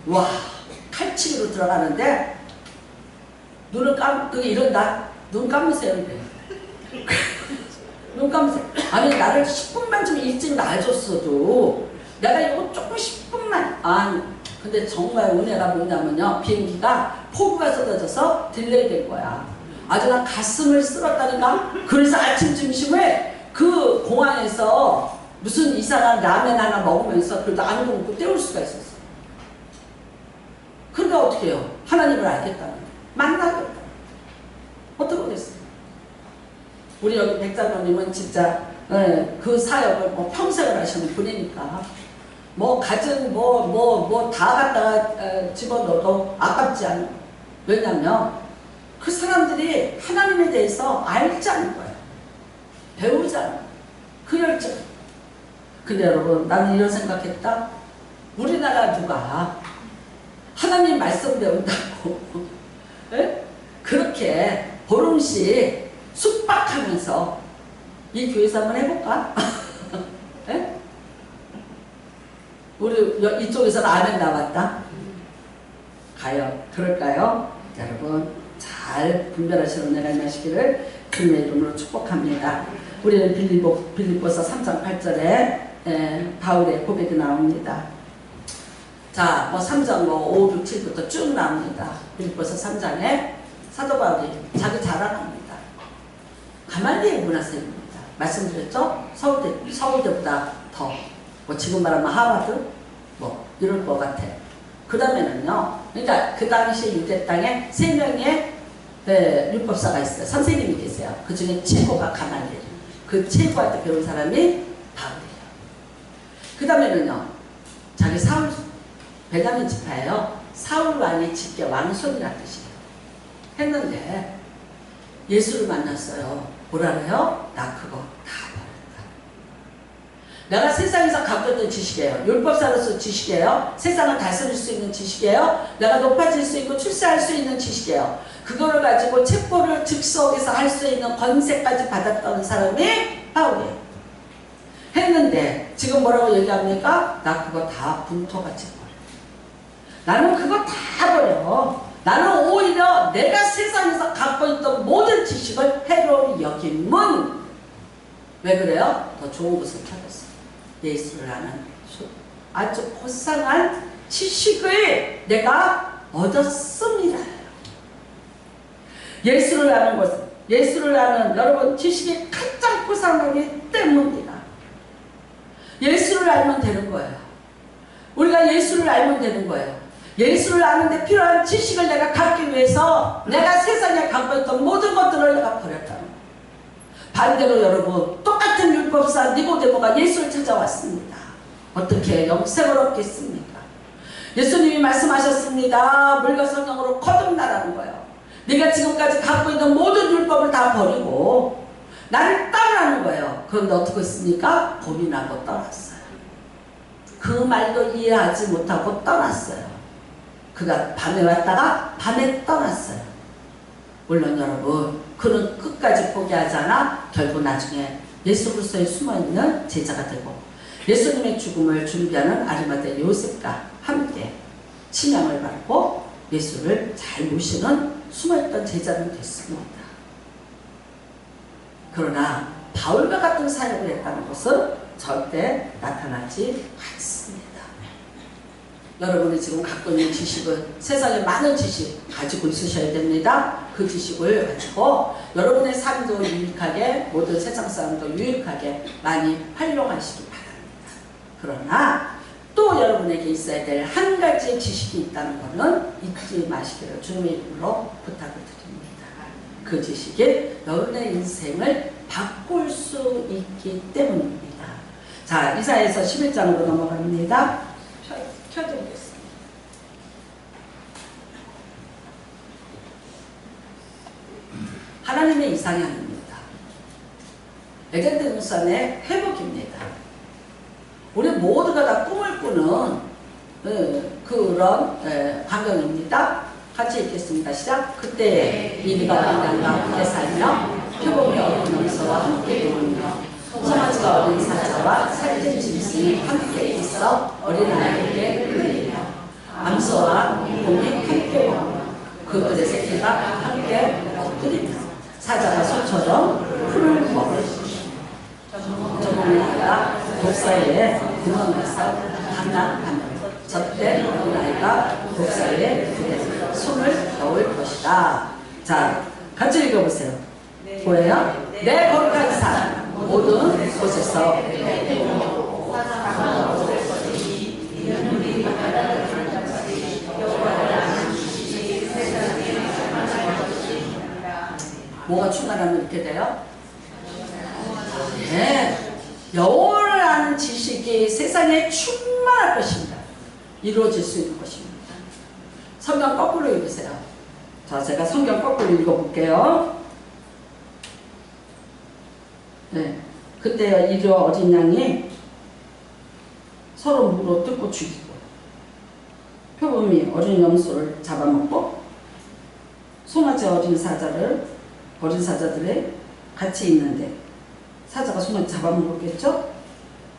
와, 칼치기로 들어가는데 눈을 그게 이런다. 눈 감으세요, 이래. 눈 감으세요. 아니, 나를 10분만 좀 일찍 놔줬어도 내가 이거 조금 10분만. 아니, 근데 정말 은혜가 뭐냐면요. 비행기가 폭우가 쏟아져서 딜레이 된 거야. 아주 난 가슴을 쓸었다니까. 그래서 아침 점심을 그 공항에서 무슨 이상한 라면 하나 먹으면서 그래도 안 굶고 때울 수가 있었어. 그러니까 어떻게 해요? 하나님을 알겠다는 거예요. 만나겠다. 어떻게 하겠어요? 우리 여기 백장로님은 진짜 그 사역을 뭐 평생을 하시는 분이니까 뭐 가진 뭐 다 갖다가 집어넣어도 아깝지 않아요. 왜냐면 그 사람들이 하나님에 대해서 알지 않은 거예요. 배우지 않아요. 그 열정. 근데 여러분, 나는 이런 생각했다. 우리나라 누가 하나님 말씀 배운다고 에? 그렇게 보름씩 숙박하면서 이 교회에서 한번 해볼까? 에? 우리 이쪽에서는 아멘 나왔다. 가요. 그럴까요? 여러분, 잘 분별하시는 은혜가 임하시기를 주님의 이름으로 축복합니다. 우리는 빌립보서 3장 8절에 바울의 고백이 나옵니다. 자, 뭐 3장 5, 6, 7부터 쭉 나옵니다. 빌립보서 3장에 사도 바울이 자기 자랑합니다. 가말리엘 문화생입니다. 말씀드렸죠? 서울대보다 더, 뭐 지금 말하면 하버드? 뭐 이럴 것 같아. 그 다음에는요, 그러니까 그 당시 유대 땅에 3명의 율법사가 있어요. 선생님이 계세요. 그 중에 최고가 가말리엘. 그 최고한테 배운 사람이 바울이에요. 그 다음에는요, 자기 사울, 베냐민 지파예요. 사울 왕의 직계 왕손이라는 뜻이에요. 했는데 예수를 만났어요. 뭐라 그래요? 나 그거 다 버렸다. 내가 세상에서 갖고 있는 지식이에요. 율법사로서 지식이에요. 세상을 다스릴 수 있는 지식이에요. 내가 높아질 수 있고 출세할 수 있는 지식이에요. 그거를 가지고 체포를 즉석에서 할 수 있는 권세까지 받았던 사람이 바울이에요. 했는데 지금 뭐라고 얘기합니까? 나 그거 다 분토같이 버려. 나는 그거 다 버려. 나는 오히려 내가 세상에서 갖고 있던 모든 지식을 해로운 여김은 왜 그래요? 더 좋은 것을 찾았어요. 예수를 아는 아주 고상한 지식을 내가 얻었습니다. 예수를 아는 것은, 예수를 아는 여러분 지식이 가장 고상하기 때문입니다. 예수를 알면 되는 거예요. 우리가 예수를 알면 되는 거예요. 예수를 아는데 필요한 지식을 내가 갖기 위해서 내가 세상에 갖고 있던 모든 것들을 내가 버렸다는 거예요. 반대로 여러분, 똑같은 율법사 니고데모가 예수를 찾아왔습니다. 어떻게 영생을 얻겠습니까? 예수님이 말씀하셨습니다. 물과 성령으로 거듭나라는 거예요. 네가 지금까지 갖고 있는 모든 율법을 다 버리고 나를 따르라는 거예요. 그런데 어떻게 했습니까? 고민하고 떠났어요. 그 말도 이해하지 못하고 떠났어요. 그가 밤에 왔다가 밤에 떠났어요. 물론 여러분, 그는 끝까지 포기하지 않아 결국 나중에 예수 그리스도에 숨어있는 제자가 되고 예수님의 죽음을 준비하는 아리마대 요셉과 함께 치명을 받고 예수를 잘 모시는 숨어있던 제자는 됐습니다. 그러나 바울과 같은 사역을 했다는 것은 절대 나타나지 않습니다. 여러분이 지금 갖고 있는 지식은 세상에 많은 지식 가지고 있으셔야 됩니다. 그 지식을 가지고 여러분의 삶도 유익하게, 모든 세상 사람도 유익하게 많이 활용하시기 바랍니다. 그러나 또 여러분에게 있어야 될 한 가지의 지식이 있다는 것은 잊지 마시기를 주님의 이름으로 부탁을 드립니다. 그 지식이 여러분의 인생을 바꿀 수 있기 때문입니다. 자, 이사야서 11장으로 넘어갑니다. 켜드리겠습니다. 하나님의 이상향입니다. 에덴동산의 회복입니다. 우리 모두가 다 꿈을 꾸는 그런 환경입니다. 같이 읽겠습니다. 시작. 그때 이리가 어린 양과 함께 살며 표범이 어린 염소와 함께 놀며 송아지가 어린 사자와 살찐 짐승이 함께 있어 어린아이에게 끌리며 암소와 곰이 함께 먹으며 그들의 새끼가 함께 엎드리며 사자가 소처럼 풀을 먹으며 저먹는 독사의 구멍에서 장난하며 젖된 어린아이가 독사의 불에 손을 넣을 것이다. 자, 같이 읽어보세요. 뭐예요? 내 거룩한 산 모든 곳에서 뭐가 충만하면 이렇게 돼요? 네. 여호와를 아는 지식이 세상에 충만할 것입니다. 이루어질 수 있는 것입니다. 성경 거꾸로 읽으세요. 자, 제가 성경 거꾸로 읽어볼게요. 네. 그때 이리 어린 양이 서로 물어 뜯고 죽이고 표범이 어린 염소를 잡아먹고 송아지 어린 사자들에 같이 있는데 사자가 송아지 잡아먹었겠죠?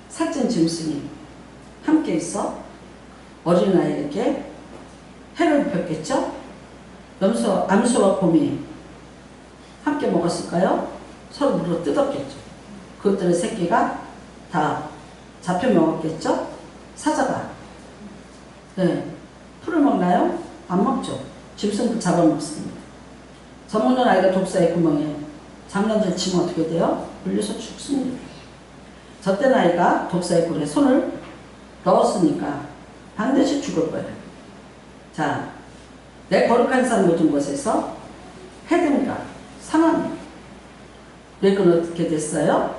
살찐 짐승이 함께 있어 어린아이에게 해를 입혔겠죠? 암소와 곰이 함께 먹었을까요? 서로 물어 뜯었겠죠. 그것들의 새끼가 다 잡혀 먹었겠죠? 사자가 풀을 먹나요? 안 먹죠. 짐승도 잡아먹습니다. 젖먹는 아이가 독사의 구멍에 장난질 치면 어떻게 돼요? 물려서 죽습니다. 젖된 아이가 독사의 꿀에 손을 넣었으니까 반드시 죽을 거예요. 자, 내 거룩한 산 모든 곳에서 해든가 상합니다. 왜 그렇게 됐어요?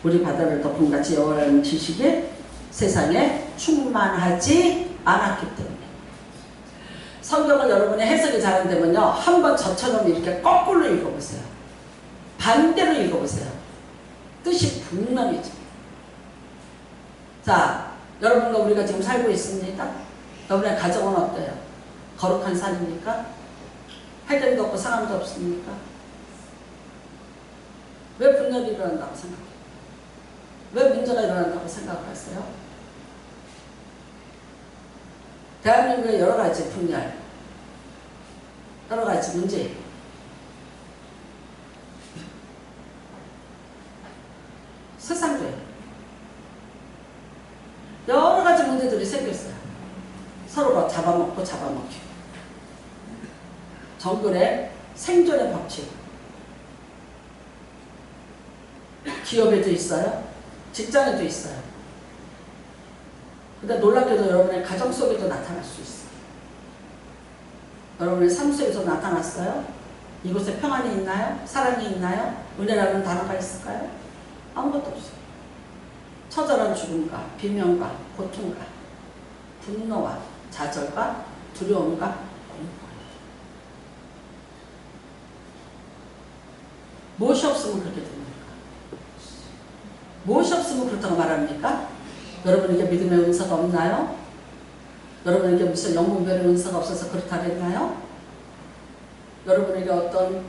우리 바다를 덮음같이 여호와라는 지식이 세상에 충만하지 않았기 때문에. 성경을 여러분이 해석이 잘안되면요, 한번 저처럼 이렇게 거꾸로 읽어보세요. 반대로 읽어보세요. 뜻이 분명해집니다. 자, 여러분과 우리가 지금 살고 있습니다. 여러분의 가정은 어때요? 거룩한 산입니까? 해결도 없고 상함도 없습니까? 왜 분열이 일어난다고 생각해요? 왜 문제가 일어난다고 생각하세요? 대한민국의 여러 가지 분열, 여러 가지 문제, 세상에 여러 가지 문제들이 생겼어요. 서로가 잡아먹고 잡아먹히고. 정글의 생존의 법칙. 기업에도 있어요. 직장에도 있어요. 근데 놀랍게도 여러분의 가정 속에도 나타날 수 있어요. 여러분의 삶 속에서 나타났어요? 이곳에 평안이 있나요? 사랑이 있나요? 은혜라는 단어가 있을까요? 아무것도 없어요. 처절한 죽음과 비명과 고통과 분노와 좌절과 두려움과 공포. 무엇이 없으면 그렇게 됩니까? 무엇이 없으면 그렇다고 말합니까? 여러분에게 믿음의 은사가 없나요? 여러분에게 무슨 영분별의 은사가 없어서 그렇다 그랬나요? 여러분에게 어떤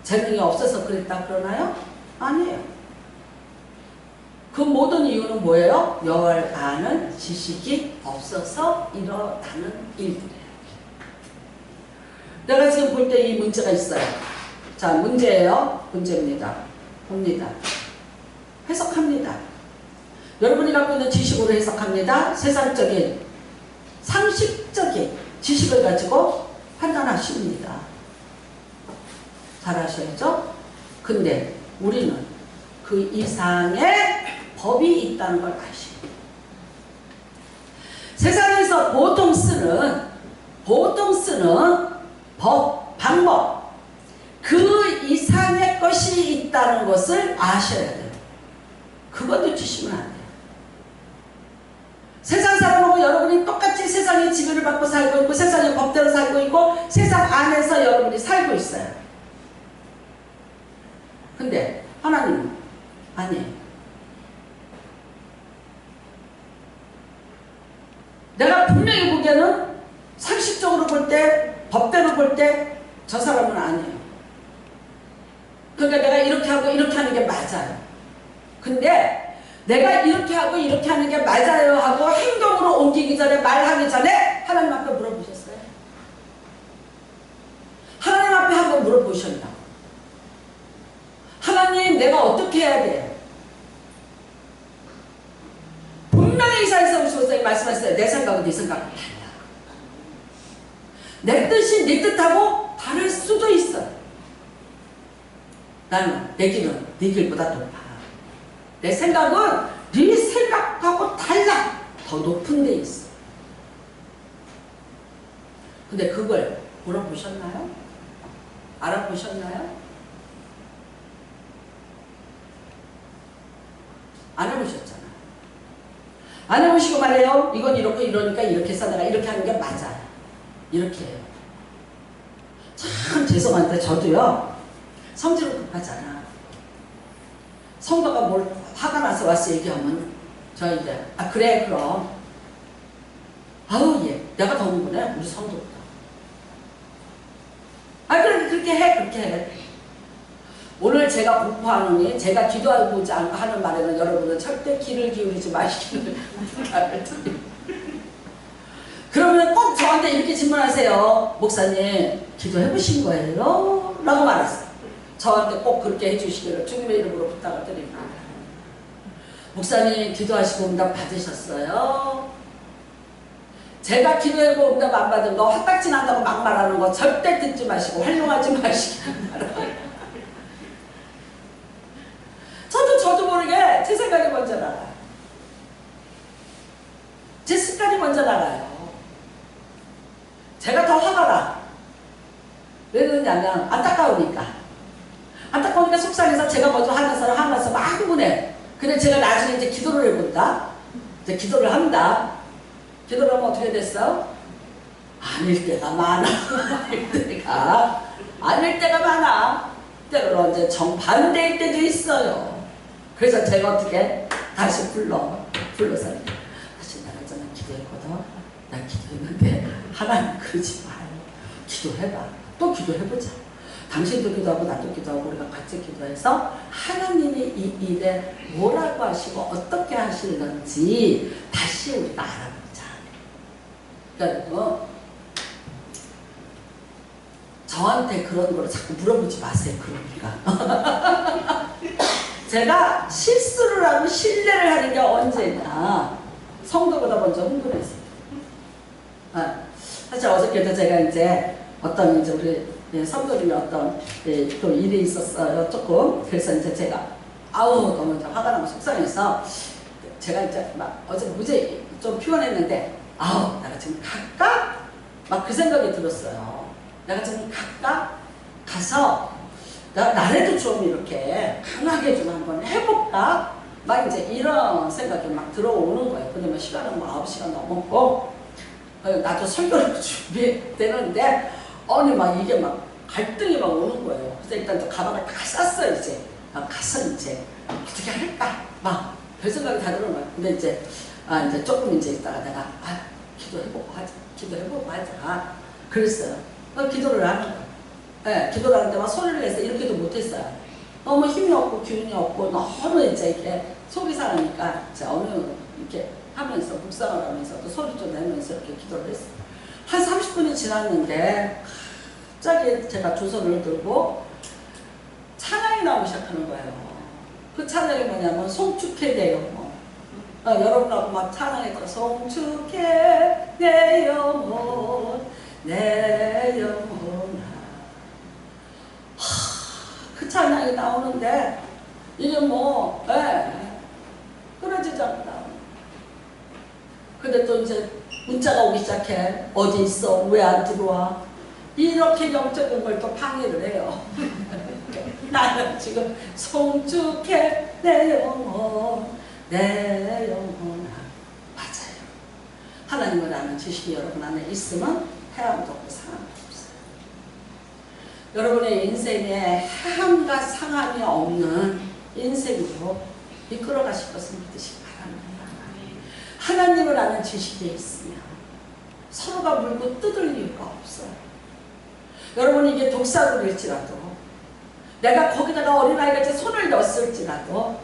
재능이 없어서 그랬다 그러나요? 아니에요. 그 모든 이유는 뭐예요? 여호와를 아는 지식이 없어서 일어나는 일들이에요. 내가 지금 볼 때 이 문제가 있어요. 자, 문제예요. 문제입니다. 봅니다. 해석합니다. 여러분이 갖고 있는 지식으로 해석합니다. 세상적인 상식적인 지식을 가지고 판단하십니다. 잘 아셔야죠? 근데 우리는 그 이상의 법이 있다는 걸 아십니다. 세상에서 보통 쓰는 법, 방법, 그 이상의 것이 있다는 것을 아셔야 돼요. 그것도 주시면 안 돼요. 세상 사람하고 여러분이 똑같이 세상의 지배를 받고 살고 있고 세상의 법대로 살고 있고 세상 안에서 여러분이 살고 있어요. 근데 하나님은 아니에요. 내가 분명히 보기에는 상식적으로 볼 때, 법대로 볼 때 저 사람은 아니에요. 그러니까 내가 이렇게 하고 이렇게 하는 게 맞아요. 근데 내가 이렇게 하고 이렇게 하는 게 맞아요 하고 행동으로 옮기기 전에, 말하기 전에 하나님 앞에 물어보셨어요? 하나님 앞에 한번 물어보셨나? 하나님, 내가 어떻게 해야 돼요? 분명히 이사야서 55장에 말씀하셨어요. 내 생각은 네 생각은 달라. 내 뜻이 네 뜻하고 다를 수도 있어. 나는 내 길은 네 길보다 높아. 내 생각은 네 생각하고 달라. 더 높은 데 있어. 근데 그걸 물어보셨나요? 알아보셨나요? 안 해보셨잖아요. 안 해보시고 말해요. 이건 이렇고 이러니까 이렇게 해서 내가 이렇게 하는 게 맞아요. 이렇게 해요. 참 죄송한데 저도요. 성질은 급하잖아. 성도가 뭘 화가 나서 와서 얘기하면 저 이제 그래 그럼 아우 예 내가 더 흥분해 우리 성도보다. 그래 그렇게 해 그렇게 해. 오늘 제가 공포하노니 제가 기도하고자 하는 말에는 여러분은 절대 귀를 기울이지 마시기를 부탁을 드립니다. 그러면 꼭 저한테 이렇게 질문하세요. 목사님 기도해 보신 거예요? 라고 말했어요. 저한테 꼭 그렇게 해주시기를 주님의 이름으로 부탁을 드립니다. 목사님 기도하시고 응답 받으셨어요? 제가 기도하고 응답 안 받은 거 헛딱지 난다고 막 말하는 거 절대 듣지 마시고 활용하지 마시기 바랍니다. 저도 모르게 제 생각이 먼저 나가요. 제 습관이 먼저 나가요. 제가 더 화가 나. 왜 그러냐면 안타까우니까 속상해서 제가 먼저 하면서 막 흥분해. 근데 제가 나중에 이제 기도를 해본다. 이제 기도를 한다. 기도를 하면 어떻게 됐어? 아닐 때가 많아. 아닐 때가 많아. 때로는 이제 정반대일 때도 있어요. 그래서 제가 어떻게 다시 불러서 다시 내가 있잖아 기도했거든. 나 기도했는데 하나님 그러지 마요. 기도해봐. 또 기도해보자. 당신도 기도하고 나도 기도하고 우리가 같이 기도해서 하나님이 이 일에 뭐라고 하시고 어떻게 하시는지 다시 우리가 알아보자. 그러니까 저한테 그런 걸 자꾸 물어보지 마세요. 그러니까 제가 실수를 하고 신뢰를 하는 게 언제냐. 성도보다 먼저 흥분했어요. 사실 어저께도 제가 이제 어떤 이제 우리 성도님이 어떤 또 일이 있었어요. 조금. 그래서 이제 제가 너무 이제 화가 나고 속상해서 제가 이제 막 어제 무지 좀 피곤했는데 내가 지금 갈까? 막 그 생각이 들었어요. 내가 지금 갈까? 가서 나라도 좀 이렇게 강하게 좀 한번 해볼까? 막 이제 이런 생각이 막 들어오는 거예요. 근데 시간은 9시간 넘었고 나도 설교를 준비되는데 막 이게 막 갈등이 막 오는 거예요. 그래서 일단 저 가방을 다 쌌어 이제. 가서 이제 어떻게 할까? 막 별 생각이 다 드는 거예요. 근데 이제 이제 조금 이제 있다가 내가 기도해보고 하자. 그랬어요. 기도를 하는 거예요. 네, 기도를 하는데 막 소리를 내서 이렇게도 못했어요. 너무 힘이 없고 기운이 없고 너무 이제 이렇게 속이 상하니까 어느 이렇게 하면서 묵상을 하면서도 소리 좀 내면서 이렇게 기도를 했어요. 한 30분이 지났는데 갑자기 제가 두 손을 들고 찬양이 나오기 시작하는 거예요. 그 찬양이 뭐냐면 송축해 내 영혼. 여러분하고 막 찬양했다가 송축해 내 영혼 내 영혼아. 그 찬양이 나오는데 이게 뭐 끊어지지 않고 나오는. 근데 또 이제 문자가 오기 시작해. 어디 있어? 왜 안 들어와? 이렇게 영적인 걸 또 방해를 해요. 나는 지금 송축해 내 영혼 내 영혼아. 맞아요. 하나님을 아는 지식이 여러분 안에 있으면 해함도 없고 상함도 없어요. 여러분의 인생에 해함과 상함이 없는 인생으로 이끌어 가실 것을 믿으시기 바랍니다. 하나님을 아는 지식이 있으면 서로가 물고 뜯을 이유가 없어요. 여러분 이게 독사굴일지라도 내가 거기다가 어린아이같이 손을 넣었을지라도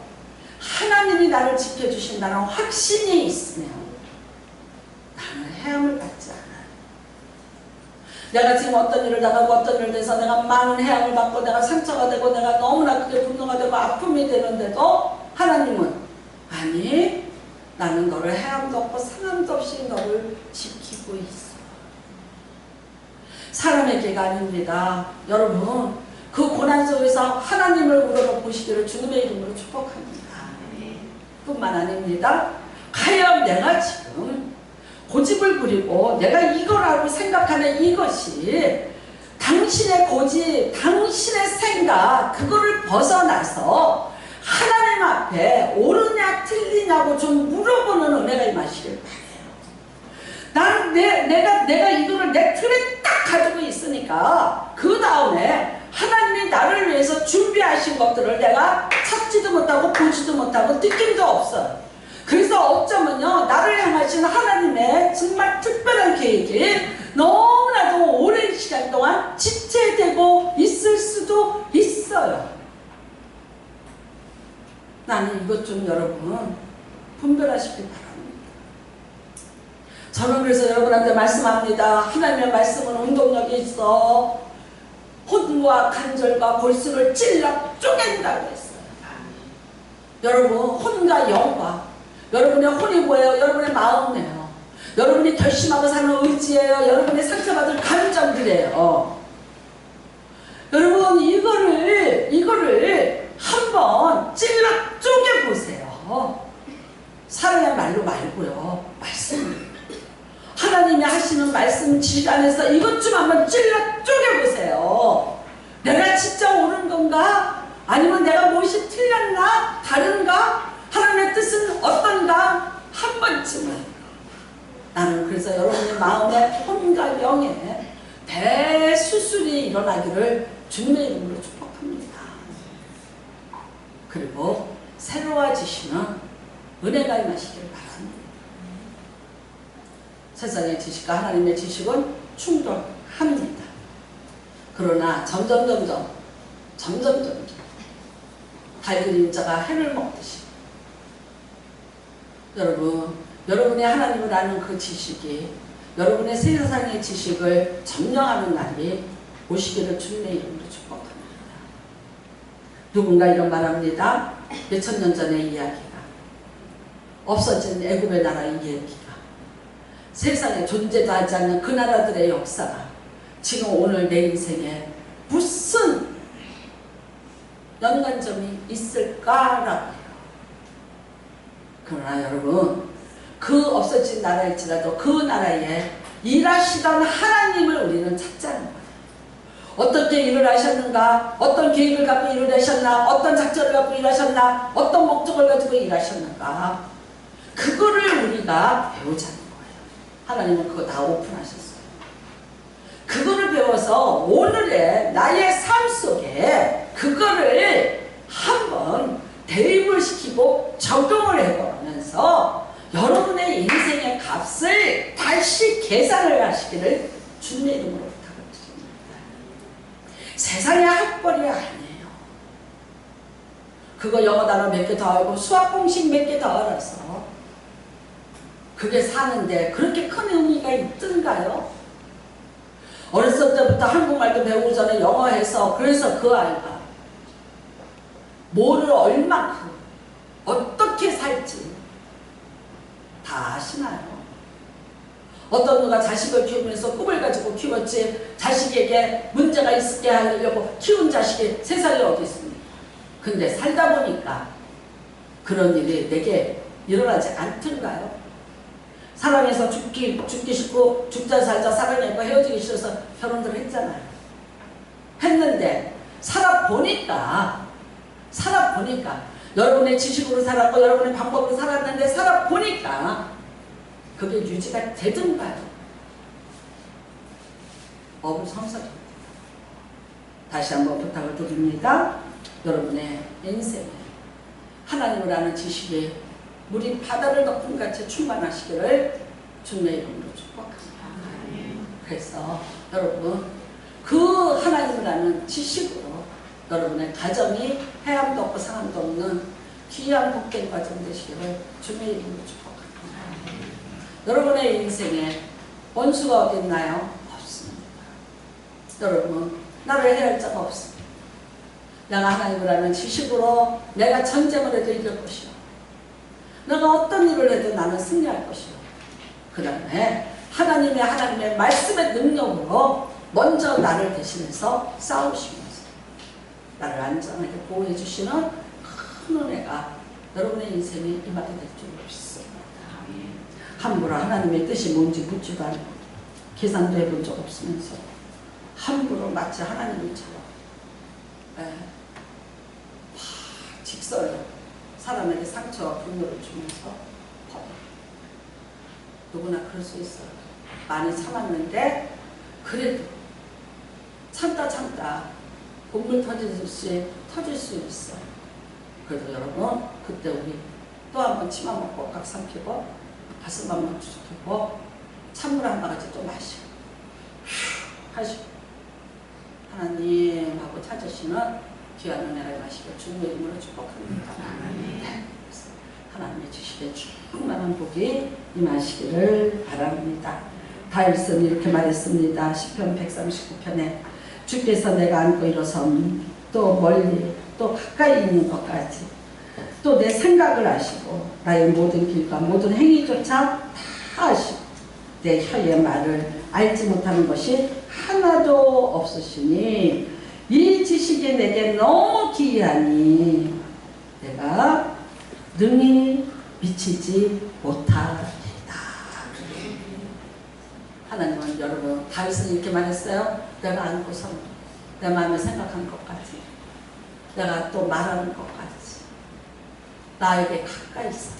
하나님이 나를 지켜주신다는 확신이 있으면 나는 해함을 받지 않아요. 내가 지금 어떤 일을 당하고 어떤 일을 해서 내가 많은 해함을 받고 내가 상처가 되고 내가 너무나 크게 분노가 되고 아픔이 되는데도 하나님은 아니 나는 너를 해함도 없고 상함도 없이 너를 지키고 있어. 사람에게가 아닙니다. 여러분 그 고난 속에서 하나님을 우러러보시기를 주님의 이름으로 축복합니다. 뿐만 아닙니다. 과연 내가 지금 고집을 부리고 내가 이거라고 생각하는 이것이 당신의 고집, 당신의 생각 그거를 벗어나서 하나님 앞에 옳으냐 틀리냐고 좀 물어보는 은혜가 임하시길 바라요. 내가 이거를 내 틀에 딱 가지고 있으니까 그 다음에 하나님이 나를 위해서 준비하신 것들을 내가 찾지도 못하고 보지도 못하고 느낌도 없어요. 그래서 어쩌면요 나를 향하신 하나님의 정말 특별한 계획이 너무나도 오랜 시간 동안 지체되고 있을 수도 있어요. 나는 이것 좀 여러분 분별하시길 바랍니다. 저는 그래서 여러분한테 말씀합니다. 하나님의 말씀은 운동력이 있어. 혼과 간절과 골수를 찔러 쪼갠다고 했어요. 여러분 혼과 영과 여러분의 혼이 뭐예요? 여러분의 마음이에요. 여러분이 결심하고 사는 의지예요. 여러분의 상처받을 감정들이에요. 여러분 이거를 한번 찔러 쪼개보세요. 사람의 말로 말고요. 말씀. 하나님이 하시는 말씀 지식 안에서 이것 좀 한번 찔러 쪼개보세요. 내가 진짜 옳은 건가? 아니면 내가 무엇이 틀렸나? 다른가? 하나님의 뜻은 어떤가? 한 번쯤은 나는 그래서 여러분의 마음에 혼과 영에 대수술이 일어나기를 주님의 이름으로 축복합니다. 그리고 새로워지시는 은혜가 임하시길 바랍니다. 세상의 지식과 하나님의 지식은 충돌합니다. 그러나 점점 밝은 인자가 해를 먹듯이 여러분의 하나님을 아는 그 지식이 여러분의 세상의 지식을 점령하는 날이 오시기를 주님의 이름으로 축복합니다. 누군가 이런 말합니다. 몇천 년 전의 이야기가 없어진 애굽의 나라의 이야기가 세상에 존재도 하지 않는 그 나라들의 역사가 지금 오늘 내 인생에 무슨 연관점이 있을까라고 해요. 그러나 여러분 그 없어진 나라일지라도 그 나라에 일하시던 하나님을 우리는 찾자는 거예요. 어떻게 일을 하셨는가? 어떤 계획을 갖고 일을 하셨나? 어떤 작전을 갖고 일하셨나? 어떤 목적을 가지고 일하셨는가? 그거를 우리가 배우자는 거예요. 하나님은 그거 다 오픈하셨어요. 그거를 배워서 오늘의 나의 삶 속에 그거를 한번 대입을 시키고 적용을 해보면서 여러분의 인생의 값을 다시 계산을 하시기를 주님의 이름으로 부탁을 드립니다. 세상의 학벌이 아니에요. 그거 영어 단어 몇 개 더 알고 수학 공식 몇 개 더 알아서 그게 사는데 그렇게 큰 의미가 있던가요? 어렸을 때부터 한국말도 배우기 전에 영어 해서 그래서 그 아이가 뭐를 얼마큼 어떻게 살지 다 아시나요? 어떤 누가 자식을 키우면서 꿈을 가지고 키웠지 자식에게 문제가 있게 하려고 키운 자식이 세상에 어디 있습니까? 근데 살다 보니까 그런 일이 내게 일어나지 않던가요? 사랑해서 죽기 싫고 죽자 살자 사랑하고 헤어지기 싫어서 결혼들 했잖아요. 했는데 살아보니까 여러분의 지식으로 살았고 여러분의 방법으로 살았는데 살아보니까 그게 유지가 되던가요? 어불성설입니다. 다시 한번 부탁을 드립니다. 여러분의 인생에 하나님을 아는 지식이 물이 바다를 덮은 같이 충만하시기를 주님의 이름으로 축복합니다. 그래서 여러분 그 하나님을 아는 지식으로 여러분의 가정이 해함도 없고 상함도 없는 귀한 복된 과정 되시기를 주님의 이름으로 축복합니다. 여러분의 인생에 원수가 어디 있나요? 없습니다. 여러분 나를 해할 자가 없습니다. 내가 하나님을 아는 지식으로 내가 전쟁을 해도 이길 것이요 내가 어떤 일을 해도 나는 승리할 것이요 그 다음에 하나님의 말씀의 능력으로 먼저 나를 대신해서 싸우시면서 나를 안전하게 보호해 주시는 큰 은혜가 여러분의 인생에 임하게 될 줄 믿습니다. 함부로 하나님의 뜻이 뭔지 묻지도 않고 계산도 해본 적 없으면서 함부로 마치 하나님처럼 직설로 사람에게 상처와 분노를 주면서 누구나 그럴 수 있어요. 많이 참았는데 그래도 참다 본물 터지듯이 터질 수 있어요. 그래도 여러분 그때 우리 또 한번 침 한 번 꽉 삼키고 가슴 한번 주죽이고 찬물 한 바가지 또 마시고 하시고 하나님하고 찾으시는 귀한 은혜를 마시고 주님의 이름으로 축복합니다. 네. 하나님의 지식에 충만한 복이 임하시기를 바랍니다. 다윗은 이렇게 말했습니다. 시편 139편에 주께서 내가 안고 일어선 또 멀리 또 가까이 있는 것까지 또 내 생각을 아시고 나의 모든 길과 모든 행위조차 다 아시고 내 혀의 말을 알지 못하는 것이 하나도 없으시니 이 지식이 내게 너무 기이하니 내가 능히 미치지 못하리이다. 하나님은 여러분 다윗은 이렇게 말했어요. 내가 안고서 내 마음에 생각하는 것까지 내가 또 말하는 것까지 나에게 가까이 있어.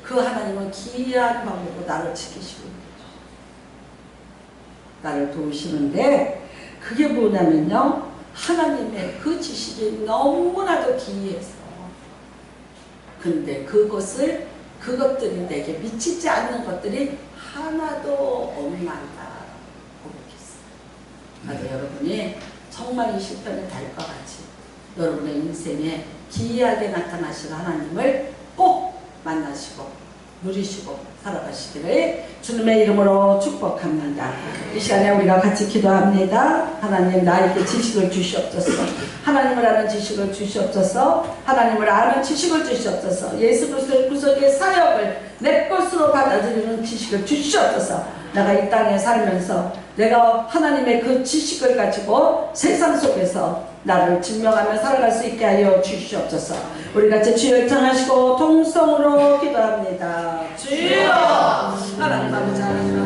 그 하나님은 기이한 방법으로 나를 지키시고 나를 도우시는데 그게 뭐냐면요 하나님의 그 지식이 너무나도 기이해서 근데 그것들이 내게 미치지 않는 것들이 하나도 없나이다 고백했어요. 그래서 여러분이 정말 이 시편의 달과 같이 여러분의 인생에 기이하게 나타나시는 하나님을 꼭 만나시고 누리시고 살아가시기를 주님의 이름으로 축복합니다. 이 시간에 우리가 같이 기도합니다. 하나님 나에게 지식을 주시옵소서. 하나님을 아는 지식을 주시옵소서. 하나님을 아는 지식을 주시옵소서. 예수 그리스도의 구속의 사역을 내 것으로 받아들이는 지식을 주시옵소서. 내가 이 땅에 살면서 내가 하나님의 그 지식을 가지고 세상 속에서 나를 증명하며 살아갈 수 있게 하여 주시옵소서. 우리 같이 주여 청하시고 통성으로 기도합니다. 주여 하나님 아버지 하나님